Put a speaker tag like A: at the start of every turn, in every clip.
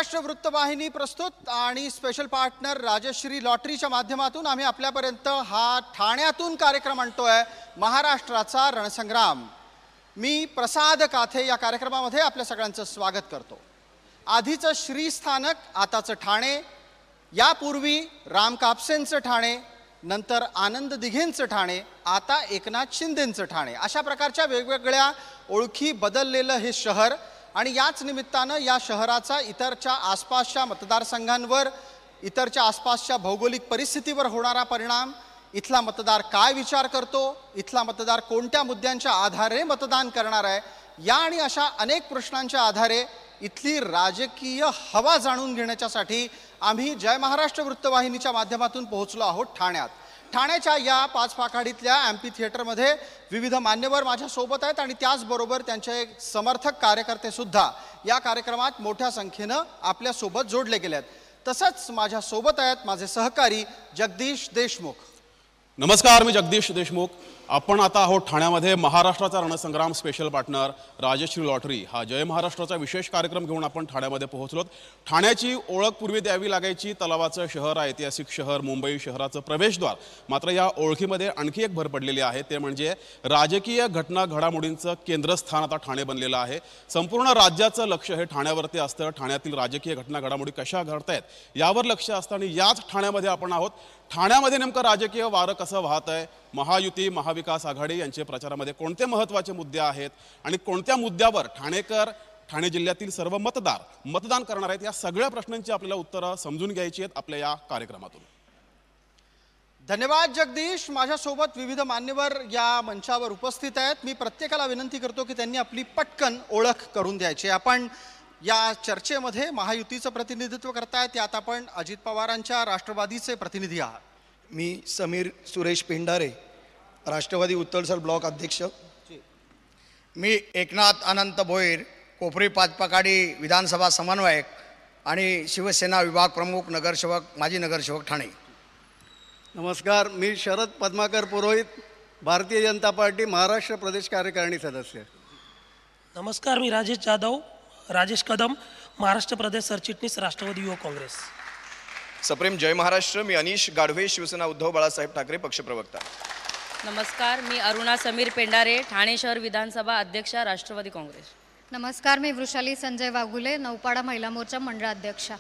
A: महाराष्ट्र वृत्तवाहिनी प्रस्तुत आणि स्पेशल पार्टनर राजश्री लॉटरीच्या माध्यमातून आम्ही आपल्यापर्यंत हा ठाण्यातून कार्यक्रम आणतोय, महाराष्ट्राचा रणसंग्राम। मी प्रसाद काथे या कार्यक्रमामध्ये आपल्या सगळ्यांचं स्वागत करतो। आधीचं श्रीस्थानक, आताचं ठाणे, यापूर्वी राम कापसेंचं ठाणे, नंतर आनंद दिघेंचं ठाणे, आता एकनाथ शिंदेंचं ठाणे, अशा प्रकारच्या वेगवेगळ्या ओळखी बदललेलं हे शहर। आणि याच निमित्तानं या शहराचा इतरच्या आसपासच्या मतदारसंघांवर, इतरच्या आसपासच्या भौगोलिक परिस्थितीवर होणारा परिणाम, इथला मतदार काय विचार करतो, इथला मतदार कोणत्या मुद्द्यांच्या आधारे मतदान करणार आहे, या आणि अशा अनेक प्रश्नांच्या आधारे इथली राजकीय हवा जाणून घेण्यासाठी आम्ही जय महाराष्ट्र वृत्तवाहिनीच्या माध्यमातून पोहोचलो आहोत ठाण्यात। ठाण्याच्या या पाचपाखाडीतल्या एम्पी थिएटरमध्ये विविध मान्यवर माझ्या सोबत आहेत आणि त्याचबरोबर त्यांचे समर्थक कार्यकर्ते सुद्धा या कार्यक्रमात मोठ्या संख्येनं आपल्या सोबत जोडले गेले आहेत। तसंच माझ्या सोबत आहेत माझे सहकारी जगदीश देशमुख।
B: नमस्कार, मी जगदीश देशमुख। आपण आता आहोत ठाण्यामध्ये महाराष्ट्राचा रणसंग्राम स्पेशल पार्टनर राजश्री लॉटरी हा जय महाराष्ट्राचा विशेष कार्यक्रम घेऊन आपण ठाण्यामध्ये पोहोचलो। ठाण्याची ओळख पूर्वी द्यावी लागायची, तलावाचं शहर, ऐतिहासिक शहर, मुंबई शहराचं प्रवेशद्वार। मात्र या ओळखीमध्ये आणखी एक भर पडलेली आहे, ते म्हणजे राजकीय घटना घडामोडींचं केंद्रस्थान आता ठाणे बनलेलं आहे। संपूर्ण राज्याचं लक्ष हे ठाण्यावरती असतं। ठाण्यातील राजकीय घटना घडामोडी कशा घडतायत यावर लक्ष असतं आणि याच ठाण्यामध्ये आपण आहोत। ठाण्यामध्ये नेमकं राजकीय वारं कसं वाहत आहे, महायुती महाविकास आघाडी यांच्या प्रचारामध्ये कोणते महत्त्वाचे मुद्दे आहेत आणि कोणत्या मुद्द्यावर ठाणेकर, ठाणे जिल्ह्यातील सर्व मतदार मतदान करणार आहेत, या सगळ्या प्रश्नांची आपल्याला उत्तरं समजून घ्यायची आहेत आपल्या या कार्यक्रमातून।
A: धन्यवाद जगदीश। माझ्यासोबत विविध मान्यवर या मंचावर उपस्थित आहेत। मी प्रत्येकाला विनंती करतो की त्यांनी आपली पटकन ओळख करून द्यायची। आपण या चर्चेमध्ये महायुतीचं प्रतिनिधित्व करतायत, त्यात आपण अजित पवारांच्या राष्ट्रवादीचे प्रतिनिधी आहात।
C: मी समीर सुरेश पेंढारे, राष्ट्रवादी उत्तरसर ब्लॉक अध्यक्ष।
D: मी एकनाथ अनंत भोईर, कोपरी पाचपाखाडी विधानसभा समन्वयक आणि शिवसेना विभाग प्रमुख, नगरसेवक, माजी नगरसेवक ठाणे।
E: नमस्कार, मी शरद पद्माकर पुरोहित, भारतीय जनता पार्टी महाराष्ट्र प्रदेश कार्यकारिणी सदस्य।
F: नमस्कार, मी राजेश जाधव, राजेश कदम, महाराष्ट्र प्रदेश सरचिटणीस, राष्ट्रवादी युवक काँग्रेस।
G: सप्रेम जय महाराष्ट्र, मी अनिश गाढवे, शिवसेना उद्धव बाळासाहेब ठाकरे पक्षप्रवक्ता।
H: नमस्कार, मी अरुणा समीर पेंढारे, ठाणे शहर विधानसभा अध्यक्षा, राष्ट्रवादी काँग्रेस।
I: नमस्कार, मी वृषाली संजय वाघुले, नौपाडा महिला मोर्चा मंडळ अध्यक्षा।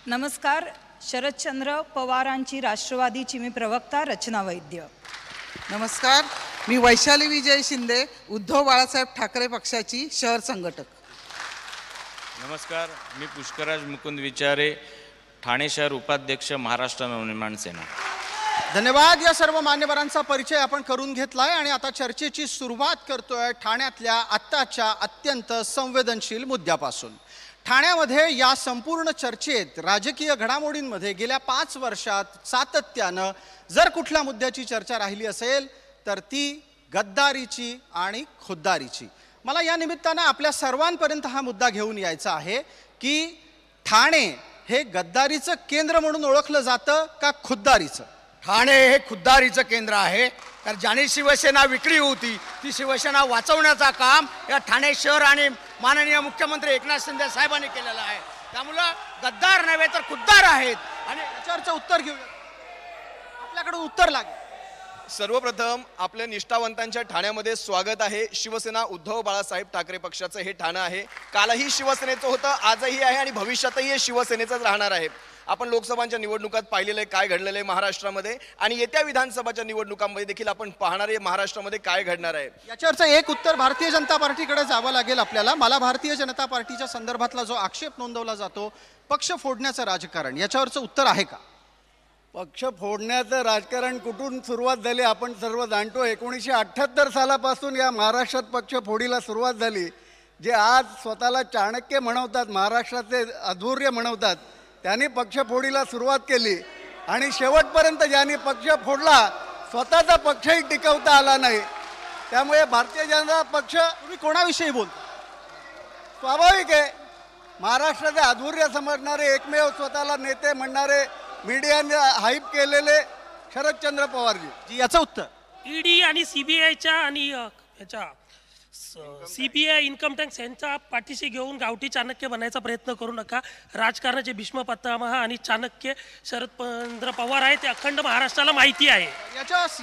J: नमस्कार, शरदचंद्र पवारांची राष्ट्रवादीची मी प्रवक्ता, रचना वैद्य।
K: नमस्कार, मी वैशाली विजय शिंदे, उद्धव बाळासाहेब ठाकरे पक्षाची शहर संघटक।
L: नमस्कार, मी पुष्कराज मुकुंद विचारे, ठाणे शहर उपाध्यक्ष, महाराष्ट्र नवनिर्माण सेना।
A: धन्यवाद। या सर्व मान्यवरांचा परिचय आपण करून घेतलाय आणि आता चर्चेची सुरुवात करतोय ठाण्यातल्या आत्ताच्या अत्यंत संवेदनशील मुद्द्यापासून। ठाण्यामध्ये या संपूर्ण चर्चेत, राजकीय घडामोडींमध्ये गेल्या 5 वर्षात सातत्यानं जर कुठल्या मुद्द्याची चर्चा राहिली असेल तर ती गद्दारीची आणि खुद्दारीची। मला या निमित्तानं आपल्या सर्वांपर्यंत हा मुद्दा घेऊन यायचा आहे की ठाणे हे गद्दारीचं केंद्र म्हणून ओळखलं जातं का खुद्दारीचं?
D: ठाणे हे खुद्दारीचं केंद्र आहे, कारण ज्याने शिवसेना विक्री होती ती शिवसेना वाचवण्याचं काम या ठाणे शहर आणि माननीय मुख्यमंत्री एकनाथ शिंदे साहेबांनी केलेलं आहे। त्यामुळं गद्दार नव्हे तर खुद्दार आहेत आणि
A: याच्यावरचं उत्तर घेऊया, आपल्याकडून उत्तर लागेल।
G: सर्वप्रथम आपल्या निष्ठावंतांच्या ठाण्यामध्ये स्वागत आहे। शिवसेना उद्धव बाळासाहेब ठाकरे पक्षाचं हे ठाणं आहे। कालही शिवसेनेचं होतं, आजही आहे आणि भविष्यातही हे शिवसेनेचंच राहणार आहे। आपण लोकसभांच्या निवडणुकात पाहिलेलं आहे काय घडलेलं आहे महाराष्ट्रामध्ये, आणि येत्या विधानसभाच्या निवडणुकांमध्ये देखील आपण पाहणार आहे महाराष्ट्रामध्ये काय घडणार आहे।
A: याच्यावरचं एक उत्तर भारतीय जनता पार्टीकडे जावं लागेल आपल्याला। मला भारतीय जनता पार्टीच्या संदर्भातला जो आक्षेप नोंदवला जातो, पक्ष फोडण्याचं राजकारण, याच्यावरचं उत्तर आहे का?
E: पक्ष फोडण्याचं राजकारण कुठून सुरुवात झाली आपण सर्व जाणतो। 1978 सालापासून या महाराष्ट्रात पक्ष फोडीला सुरुवात झाली। जे आज स्वतःला चाणक्य म्हणवतात, महाराष्ट्राचे अधूर्य म्हणवतात, त्यांनी पक्ष फोडीला सुरुवात केली आणि शेवटपर्यंत ज्यांनी पक्ष फोडला स्वतःचा पक्षही टिकवता आला नाही। त्यामुळे भारतीय जनता पक्ष,
A: तुम्ही कोणाविषयी बोलता?
E: स्वाभाविक आहे, महाराष्ट्राचे अधूर्य समजणारे, एकमेव स्वतःला नेते म्हणणारे, मीडियाने हाईप केलेले शरदचंद्र पवारजी।
A: याचं उत्तर
F: ईडी आणि सीबीआयच्या आणि याच्या CBI इन्कम टॅक्स यांच्या पाठीशी घेऊन गावठी चाणक्य बनायचा प्रयत्न करू नका. राजकारणाचे भीष्म पितामह आणि चाणक्य शरद पवार आहे, ते अखंड महाराष्ट्राला माहिती आहे.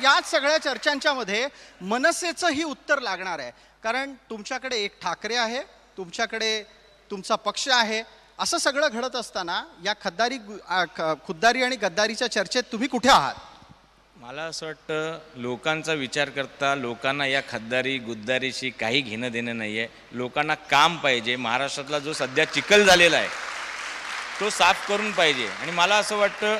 A: याच सगळ्या चर्चांच्या मध्ये मनसेचंही उत्तर लागणार आहे, कारण तुमच्याकडे एक ठाकरे आहे, तुमच्याकडे तुमचा पक्ष आहे. असं सगळं घडत असताना या खुद्दारी आणि गद्दारीच्या चर्चेत तुम्ही कुठे आहात?
L: मला असं वाटतं लोकांचा विचार करता लोकांना या खद्दारी गुद्दारीशी काही घेणं देणं नाही आहे. लोकांना काम पाहिजे. महाराष्ट्रातला जो सध्या चिखल झालेला आहे तो साफ करून पाहिजे. आणि मला असं वाटतं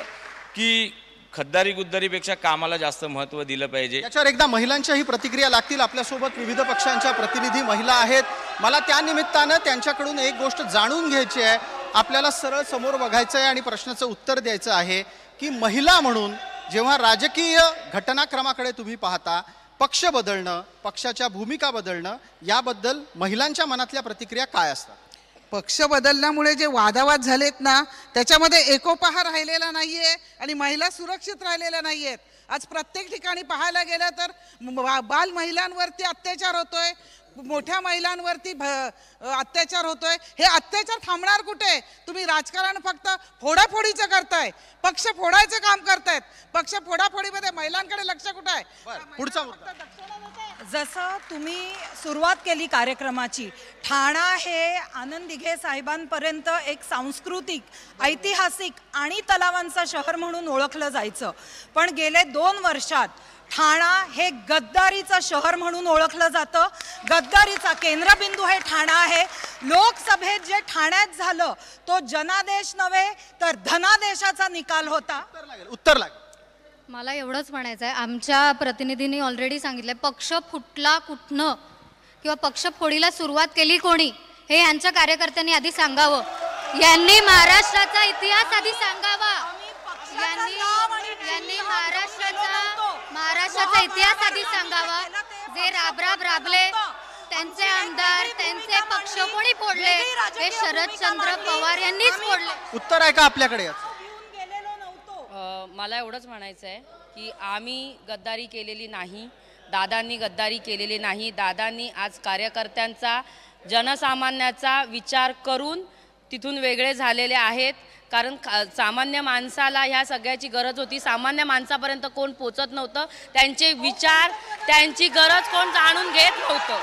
L: की खद्दारी गुद्दारीपेक्षा कामाला जास्त महत्त्व दिलं पाहिजे.
A: याच्यावर एकदा महिलांच्याही प्रतिक्रिया लागतील. आपल्यासोबत विविध पक्षांच्या प्रतिनिधी महिला आहेत. मला त्या निमित्तानं त्यांच्याकडून एक गोष्ट जाणून घ्यायची आहे. आपल्याला सरळ समोर बघायचं आहे आणि प्रश्नाचं उत्तर द्यायचं आहे की महिला म्हणून जेव्हा राजकीय घटनाक्रमाकडे तुम्ही पाहता, पक्ष बदलणं, पक्षाच्या भूमिका बदलणं, याबद्दल महिलांच्या मनातल्या प्रतिक्रिया काय असतात?
K: पक्ष बदलल्यामुळे जे वादावाद झालेत ना, त्याच्यामध्ये एकोपा हा राहिलेला नाहीये आणि महिला सुरक्षित राहिलेल्या नाहीयेत. आज प्रत्येक ठिकाणी पाहायला गेलं तर बाल महिलांवरती अत्याचार होतोय, मोठ्या महिलांवरती अत्याचार होतोय. हे अत्याचार थांबणार कुठे? तुम्ही राजकारण फक्त फोडाफोडीचं करताय, पक्ष फोडायचं काम करतायत. पक्ष फोडाफोडीमध्ये महिलांकडे लक्ष कुठे आहे?
A: पुढचा मुद्दा.
J: जसं तुम्ही सुरुवात केली कार्यक्रमाची, ठाणा हे आनंद दिघे साहेबांपर्यंत एक सांस्कृतिक, ऐतिहासिक आणि तलावांचं शहर म्हणून ओळखलं जायचं, पण गेले 2 वर्षात ठाणा हे गद्दारीचं शहर म्हणून ओळखलं जातं. गद्दारीचा केंद्रबिंदू हे ठाणा आहे. लोकसभेत जे ठाण्यात झालं तो जनादेश नव्हे तर धनादेशाचा निकाल होता.
A: उत्तर लागेल.
I: मला एवढंच म्हणायचं आहे, आमच्या प्रतिनिधींनी ऑलरेडी सांगितलं, पक्ष फुटला कुठनं किंवा पक्ष फोडीला सुरुवात केली कोणी, हे यांच्या कार्यकर्त्यांनी आधी सांगावं. यांनी महाराष्ट्राचा इतिहास आधी सांगावा. यांनी महाराष्ट्राचा इतिहास आधी सांगावा. जे राबले त्यांचे आमदार, त्यांचे पक्ष कोणी फोडले? हे शरदचंद्र पवार यांनीच फोडले.
A: उत्तर आहे का आपल्याकडे?
H: मला एवढंच म्हणायचं आहे की आम्ही गद्दारी केलेली नाही, दादांनी गद्दारी केलेली नाही. दादांनी आज कार्यकर्त्यांचा, जनसामान्याचा विचार करून तिथून वेगळे झालेले आहेत. कारण सामान्य माणसाला ह्या सगळ्याची गरज होती. सामान्य माणसापर्यंत कोण पोचत नव्हतं. त्यांचे विचार, त्यांची गरज कोण जाणून घेत नव्हतं.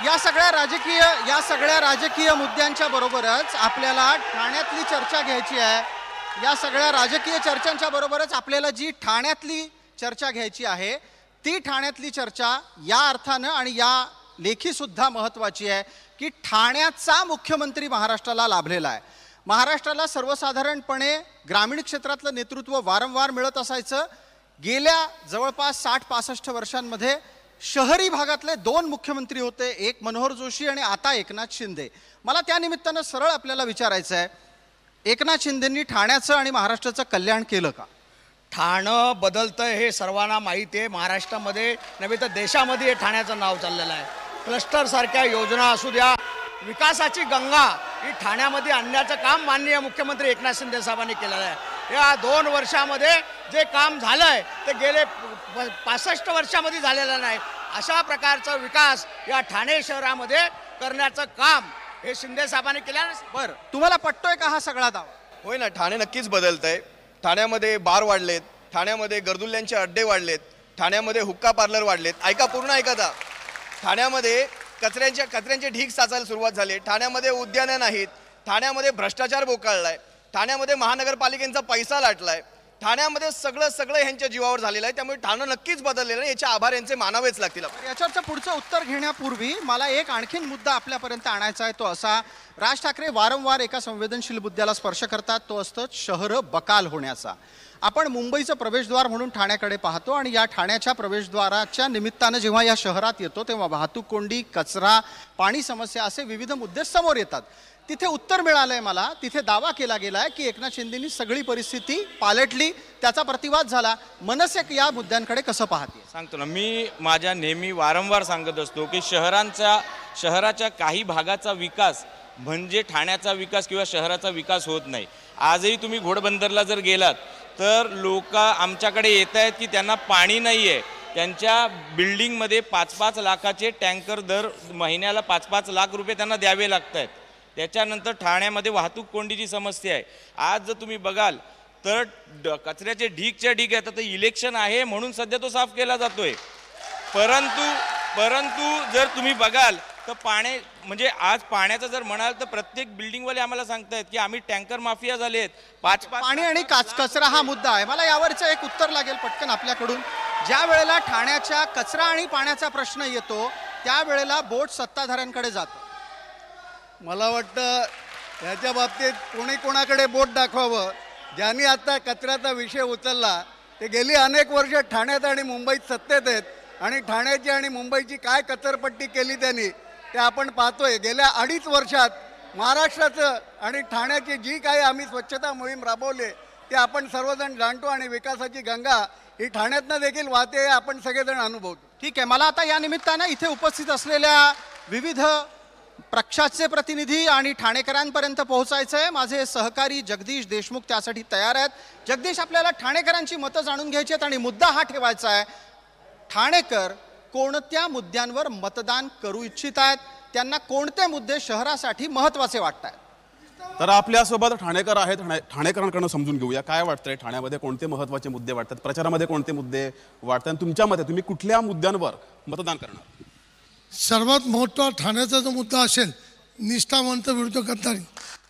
A: या सगळ्या राजकीय मुद्द्यांच्या बरोबरच आपल्याला ठाण्यातली चर्चा घ्यायची आहे. या सगळ्या राजकीय चर्चांच्या बरोबरच आपल्याला जी ठाण्यातली चर्चा घ्यायची आहे, ती ठाण्यातली चर्चा या अर्थानं आणि या लेखी सुद्धा महत्त्वाची आहे की ठाण्याचा मुख्यमंत्री महाराष्ट्राला लाभलेला आहे. महाराष्ट्राला सर्वसाधारणपणे ग्रामीण क्षेत्रातलं नेतृत्व वारंवार मिळत असायचं. गेल्या जवळपास 60-65 वर्षांमध्ये शहरी भागातले 2 मुख्यमंत्री होते, एक मनोहर जोशी आणि आता एकनाथ शिंदे. मला त्या निमित्तानं सरळ आपल्याला विचारायचं आहे, एकनाथ शिंदेंनी ठाण्याचं आणि महाराष्ट्राचं कल्याण केलं का?
D: ठाणं बदलतं हे सर्वांना माहिती आहे. महाराष्ट्रामध्ये नव्हे तर देशामध्ये ठाण्याचं नाव चाललेलं आहे. क्लस्टरसारख्या योजना असू द्या, विकासाची गंगा ही ठाण्यामध्ये आणण्याचं काम माननीय मुख्यमंत्री एकनाथ शिंदे साहेबांनी केलेलं आहे. या 2 वर्षामध्ये जे काम झालं आहे ते गेले 65 वर्षामध्ये झालेलं नाही. अशा प्रकारचा विकास या ठाणे शहरामध्ये करण्याचं काम हे शिंदे साहेबांनी केलं.
A: बरं, तुम्हाला पटतोय का हा सगळा दावा?
G: होय ना, ठाणे नक्कीच बदलत आहे. ठाण्यामध्ये बार वाढलेत, ठाण्यामध्ये गर्दुल्ल्यांचे अड्डे वाढलेत, ठाण्यामध्ये हुक्का पार्लर वाढलेत. ऐका, पूर्ण ऐका आता. ठाण्यामध्ये कचऱ्यांचे ढीग साचायला सुरुवात झाली. ठाण्यामध्ये उद्यानं नाहीत. ठाण्यामध्ये भ्रष्टाचार बोकाळलाय. ठाण्यामध्ये महानगरपालिकेचा पैसा लाटलाय. ठाण्यामध्ये सगळं ह्यांच्या जीवावर झालेलं आहे. त्यामुळे ठाणं नक्कीच बदललेलं आहे. याचे आभार यांचे मानावेच लागतील.
A: याच्यावरचं पुढचं उत्तर घेण्यापूर्वी मला एक आणखीन मुद्दा आपल्यापर्यंत आणायचा आहे. तो असा, राज ठाकरे वारंवार एका संवेदनशील मुद्द्याला स्पर्श करतात. तो असतो शहरं बकाल होण्याचा. आपण मुंबईचं प्रवेशद्वार म्हणून ठाण्याकडे पाहतो आणि या ठाण्याच्या प्रवेशद्वाराच्या निमित्तानं जेव्हा या शहरात येतो तेव्हा वाहतूक कोंडी, कचरा, पाणी समस्या असे विविध मुद्दे समोर येतात. तिथे उत्तर मिळालंय मला. तिथे दावा केला गेलाय की एकनाथ शिंदेंनी सगळी परिस्थिती पालटली, त्याचा प्रतिवाद झाला. मनसे या मुद्द्यांकडे कसं पाहते?
L: सांगतो ना, मी माझ्या नेहमी वारंवार सांगत असतो की शहराच्या काही भागाचा विकास म्हणजे ठाण्याचा विकास किंवा शहराचा विकास होत नाही. आजही तुम्ही घोडबंदरला जर गेलात तर लोक आमच्याकडे येत आहेत की त्यांना पाणी नाही आहे, त्यांच्या बिल्डिंगमध्ये 5-5 लाखाचे टँकर दर महिन्याला 5-5 लाख रुपये त्यांना द्यावे लागत आहेत. त्याच्यानंतर ठाण्यामध्ये वाहतूक कोंडीची समस्या आहे. आज जर तुम्ही बघाल तर कचऱ्याचे ढीगच्या ढीग येतात. तर इलेक्शन आहे म्हणून सध्या तो साफ केला जातोय. परंतु जर तुम्ही बघाल तर म्हणजे आज पाण्याचं जर म्हणाल तर प्रत्येक बिल्डिंगवाले आम्हाला सांगतायत की आम्ही टँकर माफिया झालेत. 5
A: पाणी आणि कचरा हा मुद्दा आहे. मला यावरचं एक उत्तर लागेल पटकन आपल्याकडून. ज्या वेळेला ठाण्याच्या कचरा आणि पाण्याचा प्रश्न येतो त्यावेळेला बोट सत्ताधाऱ्यांकडे जातो.
E: मला वाटतं ह्याच्या बाबतीत कोणी कोणाकडे बोट दाखवावं. ज्यांनी आता कचऱ्याचा विषय उचलला ते गेली अनेक वर्ष ठाण्यात आणि मुंबईत सत्तेत आहेत आणि ठाण्याची आणि मुंबईची काय कचरपट्टी केली त्यांनी ते आपण पाहतोय. गेल्या 2.5 वर्षात महाराष्ट्राचं आणि ठाण्याची जी काही आम्ही स्वच्छता मोहीम राबवली ते आपण सर्वजण जाणतो आणि विकासाची गंगा ही ठाण्यातनं देखील वाहते हे आपण सगळेजण अनुभवतो.
A: ठीक आहे. मला आता या निमित्तानं इथे उपस्थित असलेल्या विविध पक्षाचे प्रतिनिधी आणि ठाणेकरांपर्यंत पोहोचायचं आहे. माझे सहकारी जगदीश देशमुख त्यासाठी तयार आहेत. जगदीश, आपल्याला ठाणेकरांची मतं जाणून घ्यायची आहेत आणि मुद्दा हा ठेवायचा आहे, ठाणेकर कोणत्या मुद्द्यांवर मतदान करू इच्छित आहेत, त्यांना कोणते मुद्दे शहरासाठी महत्त्वाचे वाटत आहेत.
B: तर आपल्यासोबत ठाणेकर आहेत. ठाणेकरांकडून समजून घेऊया काय वाटतंय, ठाण्यामध्ये कोणते महत्त्वाचे मुद्दे वाटतात, प्रचारामध्ये कोणते मुद्दे वाटतात, तुमच्या मते तुम्ही कुठल्या मुद्द्यांवर मतदान करणार.
M: सर्वात मोठा ठाण्याचा जो मुद्दा असेल निष्ठावंत विरुद्ध गद्दारी,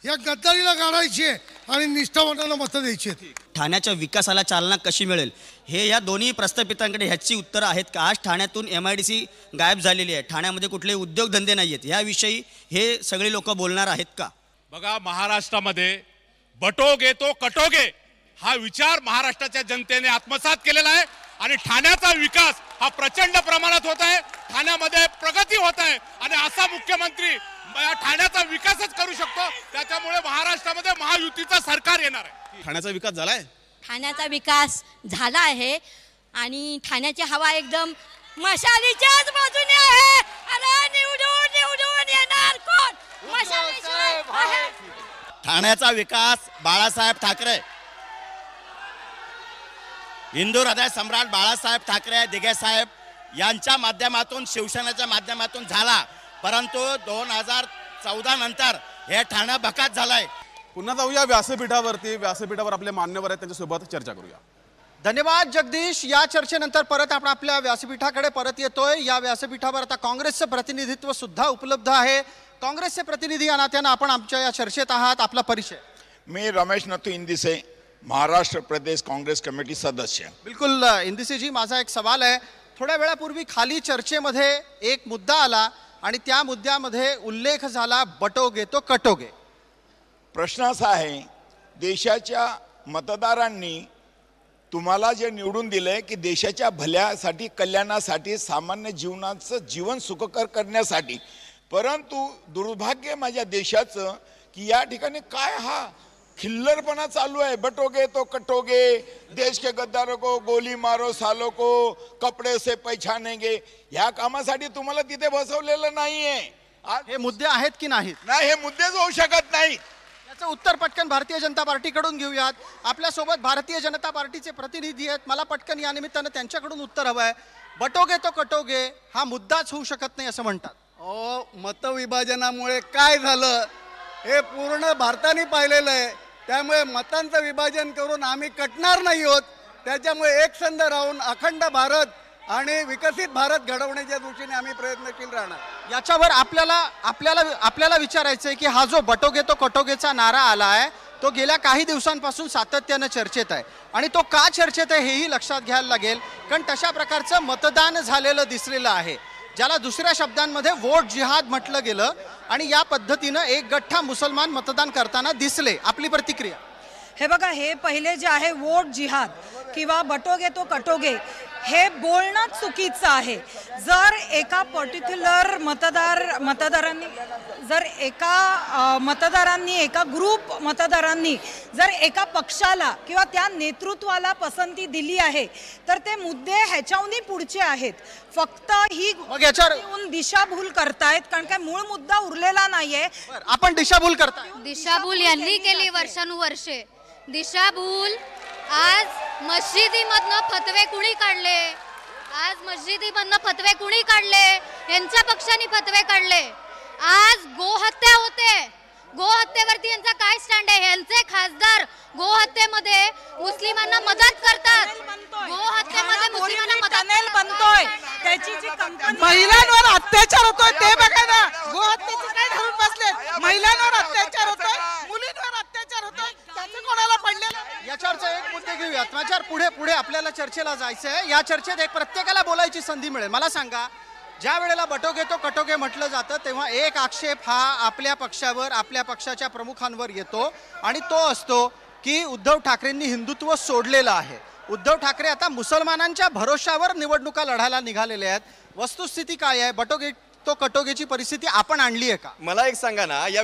M: या गद्दारीला गाडायची आहे आणि निष्ठावंतांना मतं द्यायची आहेत.
N: ठाण्याच्या विकासाला चालना कशी मिळेल हे या दोन्ही प्रस्थापितांकडे ह्याची उत्तरं आहेत का. आज ठाण्यातून MIDC गायब झालेली आहे, ठाण्यामध्ये कुठलेही उद्योगधंदे नाही आहेत, ह्याविषयी हे सगळे लोक बोलणार आहेत का.
O: बघा, महाराष्ट्रामध्ये बटोगे तो कटोगे हा विचार महाराष्ट्राच्या जनतेने आत्मसात केलेला आहे आणि ठाण्याचा विकास हा प्रचंड प्रमाणात होत आहे. ठाण्यामध्ये प्रगती होत आहे आणि असा मुख्यमंत्री ठाण्याचा विकासच करू शकतो. त्याच्यामुळे महाराष्ट्रामध्ये महायुतीचं सरकार येणार आहे.
B: ठाण्याचा विकास झालाय,
P: ठाण्याचा विकास झाला आहे आणि ठाण्याची हवा एकदम मशालीच्याच बाजूने आहे. अरे निवडून येणार कोण? मशालीशिवाय आहे.
N: ठाण्याचा विकास बाळासाहेब ठाकरे, हिंदू हृदय सम्राट बाळासाहेब ठाकरे दिघे साहेब यांच्या माध्यमातून, शिवसेनेच्या माध्यमातून झाला. परंतु 2014 नंतर हे ठाणं बकात झालंय.
B: पुन्हा जाऊया व्यासपीठावर आपले मान्यवर आहेत, त्यांच्यासोबत चर्चा करूया.
A: धन्यवाद जगदीश. या चर्चेनंतर परत आपण आपल्या व्यासपीठाकडे परत येतोय. या व्यासपीठावर आता काँग्रेसचं प्रतिनिधित्व सुद्धा उपलब्ध आहे. काँग्रेसचे प्रतिनिधी या नात्यानं आपण आमच्या या चर्चेत आहात. आपला परिचय.
Q: मी रमेश नथू इंदिसे, महाराष्ट्र प्रदेश काँग्रेस कमिटी सदस्य.
A: बिलकुल इंदिसेजी, माझा एक सवाल आहे. थोड्या वेळापूर्वी खाली चर्चेमध्ये एक मुद्दा आला आणि त्या मुद्द्यामध्ये उल्लेख झाला बटोगे तो कटोगे.
Q: प्रश्न असा आहे, देशाच्या मतदारांनी तुम्हाला जे निवडून दिलंय की देशाच्या भल्यासाठी, कल्याणासाठी, सामान्य जीवन सुखकर करण्यासाठी, परंतु दुर्भाग्य माझ्या देशाचं की या ठिकाणी काय हा खिल्लरपणा चालू आहे. बटोगे तो कटोगे, देश के गद्दारों को गोली मारो, सालों को कपडे से पहचानेंगे, ह्या कामासाठी तुम्हाला तिथे बसवलेलं नाहीये.
A: हे मुद्दे आहेत की नाहीत?
Q: नाही, हे मुद्देच होऊ शकत नाही.
A: याचं उत्तर पटकन भारतीय जनता पार्टीकडून घेऊयात. आपल्यासोबत भारतीय जनता पार्टीचे प्रतिनिधी आहेत. मला पटकन या निमित्तानं त्यांच्याकडून उत्तर हवं आहे. बटोगे तो कटोगे हा मुद्दाच होऊ शकत नाही असं म्हणतात.
E: मतविभाजनामुळे काय झालं हे पूर्ण भारताने पाहिलेलं आहे. त्यामुळे मतांचं विभाजन करून आम्ही कटणार नाही आहोत. त्याच्यामुळे एकसंध राहून अखंड भारत आणि विकसित भारत घडवण्याच्या दृष्टीने आम्ही प्रयत्नशील राहणार.
A: याच्यावर आपल्याला विचारायचं आहे की हा जो बटोगे तो कटोगेचा नारा आला आहे तो गेल्या काही दिवसांपासून सातत्यानं चर्चेत आहे आणि तो का चर्चेत आहे हेही लक्षात घ्यायला लागेल. कारण तशा प्रकारचं मतदान झालेलं दिसलेलं आहे, ज्याला दुसऱ्या शब्दांमध्ये वोट जिहाद म्हटलं गेलं आणि या पद्धतीनं एक गठ्ठा मुसलमान मतदान करताना दिसले. आपली प्रतिक्रिया.
J: हे बघा, हे पहिले जे आहे वोट जिहाद किंवा बटोगे तो कटोगे हे बोलणं चुकीचं आहे. जर एका पर्टिक्युलर मतदारांनी एका ग्रुप मतदारांनी जर एका पक्षाला किंवा त्या नेतृत्वाला पसंती दिली आहे तर ते मुद्दे ह्याच्याहूनही पुढचे आहेत. फक्त ही दिशाभूल करतायत, कारण काय मूळ मुद्दा उरलेला नाहीये.
A: आपण दिशाभूल करताय.
I: दिशाभूल यांनी केली वर्षानुवर्षे. दिशाभूल आज मस्जिदीमधनं फतवे कुणी काढले, आज मस्जिदीमधनं फतवे कुणी काढले? यांच्या पक्षाने फतवे काढले. आज गोहत्या होते, गोहत्येवरती यांचा काय स्टँड आहे? यांचे खासदार गोहत्येमध्ये मुस्लिमांना मदत करतात, गोहत्येमध्ये मुस्लिमांना मदत
J: बनतोय. त्याची जी
K: महिलांवर अत्याचार होतोय ते बघा ना, गोहत्येचे काय धरून बसले. महिलांवर अत्याचार होतोय, मुलींवर अत्याचार होतोय, त्याचं कोणाला पडलेलं?
A: याच्यावरचा एक मुद्दे घेऊयात. माझ्यावर पुढे पुढे आपल्याला चर्चेला जायचं आहे. या चर्चेत एक प्रत्येकाला बोलायची संधी मिळेल. मला सांगा, ज्या वेळेला बटोगे तो कटोगे म्हटलं जातं तेव्हा एक आक्षेप हा आपल्या पक्षावर, आपल्या पक्षाच्या प्रमुखांवर येतो आणि तो असतो की उद्धव ठाकरेंनी हिंदुत्व सोडलेलं आहे. उद्धव ठाकरे आता मुसलमानांच्या भरोशावर निवडणुका लढायला निघालेले आहेत. वस्तुस्थिती काय आहे? बटोगे तो कटोगेची परिस्थिती आपण आणली आहे का?
G: मला एक सांगा ना, या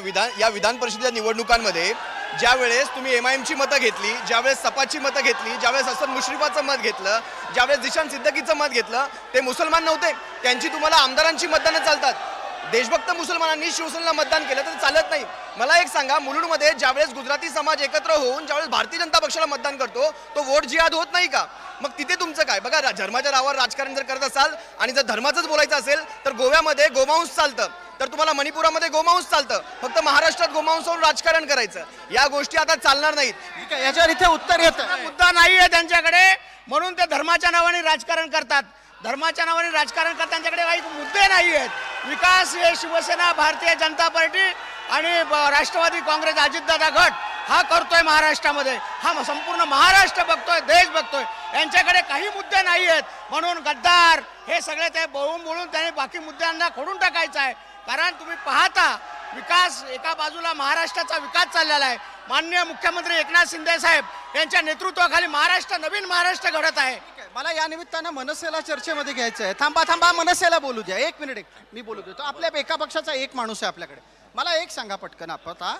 G: विधान परिषदेच्या निवडणुकांमध्ये ज्या वेळेस तुम्ही MIMची मतं घेतली, ज्यावेळेस सपाची मतं घेतली, ज्यावेळेस हसन मुश्रीफाचं मत घेतलं, ज्यावेळेस दिशान सिद्दीकीचं मत घेतलं, ते मुसलमान नव्हते. त्यांची तुम्हाला आमदारांची मतदानं चालतात. देशभक्त मुसलमानांनी शिवसेनेला मतदान केलं तर चालत नाही. मला एक सांगा, मुलुंडमध्ये ज्यावेळेस गुजराती समाज एकत्र होऊन ज्यावेळेस भारतीय जनता पक्षाला मतदान करतो तो वोट जिहाद होत नाही का? मग तिथे तुमचं काय? बघा, धर्माच्या नावावर राजकारण जर करत असाल आणि जर धर्माचंच बोलायचं असेल तर गोव्यामध्ये गोमांस चालतं, तर तुम्हाला मणिपुरामध्ये गोमांस चालतं. फक्त महाराष्ट्रात गोमांसावरून राजकारण करायचं, या गोष्टी आता चालणार नाहीत.
A: याच्यावर इथे उत्तर येतं.
D: मुद्दा नाही आहे त्यांच्याकडे, म्हणून ते धर्माच्या नावाने राजकारण करतात. धर्माच्या नावाने राजकारण करतात, त्यांच्याकडे काही मुद्दे नाही आहेत. विकास हे शिवसेना, भारतीय जनता पार्टी आणि राष्ट्रवादी काँग्रेस, अजितदादा गट हा करतोय महाराष्ट्रामध्ये. हा संपूर्ण महाराष्ट्र बघतोय, देश बघतोय. यांच्याकडे काही मुद्दे नाही आहेत. म्हणून गद्दार हे सगळे ते बोलून त्यांनी बाकी मुद्द्यांना खोडून टाकायचं आहे. कारण तुम्ही पाहता, विकास एका बाजूला महाराष्ट्राचा विकास चाललेला आहे. माननीय मुख्यमंत्री एकनाथ शिंदे साहेब यांच्या नेतृत्वाखाली महाराष्ट्र, नवीन महाराष्ट्र घडत आहे.
A: मला या निमित्तानं मनसेला चर्चेमध्ये घ्यायचं आहे. थांबा, मनसेला बोलू द्या. एक मिनिट, मी बोलू देतो. आपल्या एका पक्षाचा एक माणूस आहे आपल्याकडे. मला एक सांगा पटकन, आता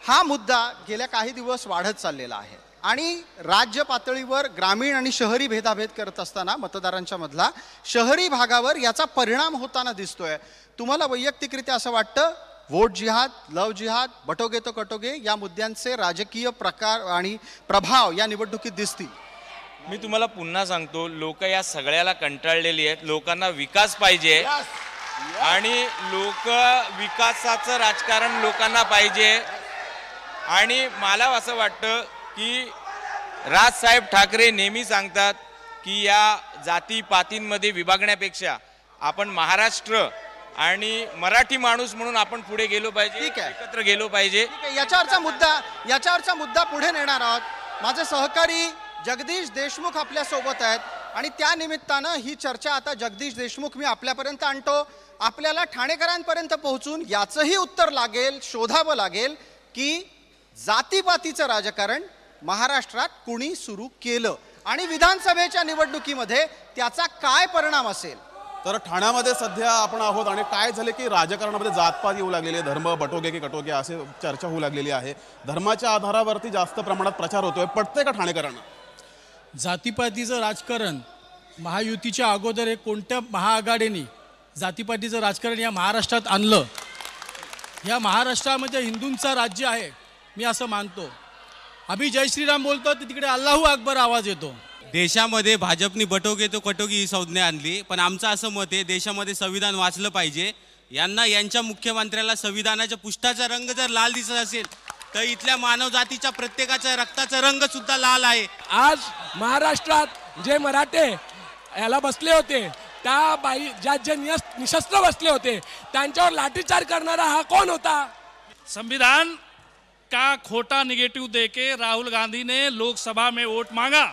A: हा मुद्दा गेल्या काही दिवस वाढत चाललेला आहे आणि राज्य पातळीवर ग्रामीण आणि शहरी भेदाभेद करत असताना मतदारांच्या मधला शहरी भागावर याचा परिणाम होताना दिसतोय. तुम्हाला वैयक्तिकरित्या असं वाटतं वोट जिहाद, लव जिहाद, बटोगे तो कटोगे या मुद्द्यांचे राजकीय प्रकार आणि प्रभाव या निवडणुकीत दिसतील?
L: मी तुम्हाला पुन्हा सांगतो, लोक या सगळ्याला कंटाळलेली आहेत. लोकांना विकास पाहिजे आणि लोक विकासाचं राजकारण लोकांना पाहिजे. आणि मला असं वाटतं की राजसाहेब ठाकरे नेहमी सांगतात की या जातीपातींमध्ये विभागण्यापेक्षा आपण महाराष्ट्र आणि मराठी माणूस म्हणून आपण पुढे गेलो पाहिजे, एकत्र गेलो पाहिजे.
A: याच्यावरचा मुद्दा पुढे नेणार आहोत. माझे सहकारी जगदीश देशमुख आपल्या सोबत आहेत आणि त्या निमित्तानं ही चर्चा आता जगदीश देशमुख मी आपल्यापर्यंत आणतो. आपल्याला ठाणेकरांपर्यंत पोहोचून याचंही उत्तर लागेल, शोधावं लागेल की जातीपातीचं राजकारण महाराष्ट्रात कुणी सुरू केलं आणि विधानसभेच्या निवडणुकीमध्ये त्याचा काय परिणाम असेल.
B: तर ठाण्यामध्ये सध्या आपण आहोत आणि काय झाले की राजकारणामध्ये जातपात येऊ लागलेली आहे. धर्म बटोगे की कटोगे असे चर्चा होऊ लागलेली आहे. धर्माच्या आधारावरती जास्त प्रमाणात प्रचार होतोय. पटतंय का ठाणेकरांना?
R: जातीपातीचं राजकारण महायुतीच्या अगोदर एक कोणत्या महाआघाडीने जातीपातीचं राजकारण या महाराष्ट्रात आणलं? या महाराष्ट्रामध्ये हिंदूंचं राज्य आहे मी असं मानतो. आम्ही जय श्रीराम बोलतो तर तिकडे अल्लाहू अकबर आवाज येतो.
S: देशामध्ये भाजपनी बटोगे तो कटोगी ही संज्ञा आणली, पण आमचं असं मत आहे देशामध्ये संविधान वाचलं पाहिजे. यांना यांच्या मुख्यमंत्र्याला संविधानाच्या पुष्ठाचा रंग जर लाल दिसत असेल तर इथल्या मानवजातीच्या प्रत्येकाचा रक्ताचा रंग सुद्धा लाल आहे.
T: आज महाराष्ट्रात जे मराठे याला बसले होते, त्या बाई जे निशस्त्र बसले होते त्यांच्यावर लाठीचार्ज करणारा हा कोण होता?
U: संविधान का खोटा निगेटिव देके राहुल गांधी ने लोकसभा में वोट मांगा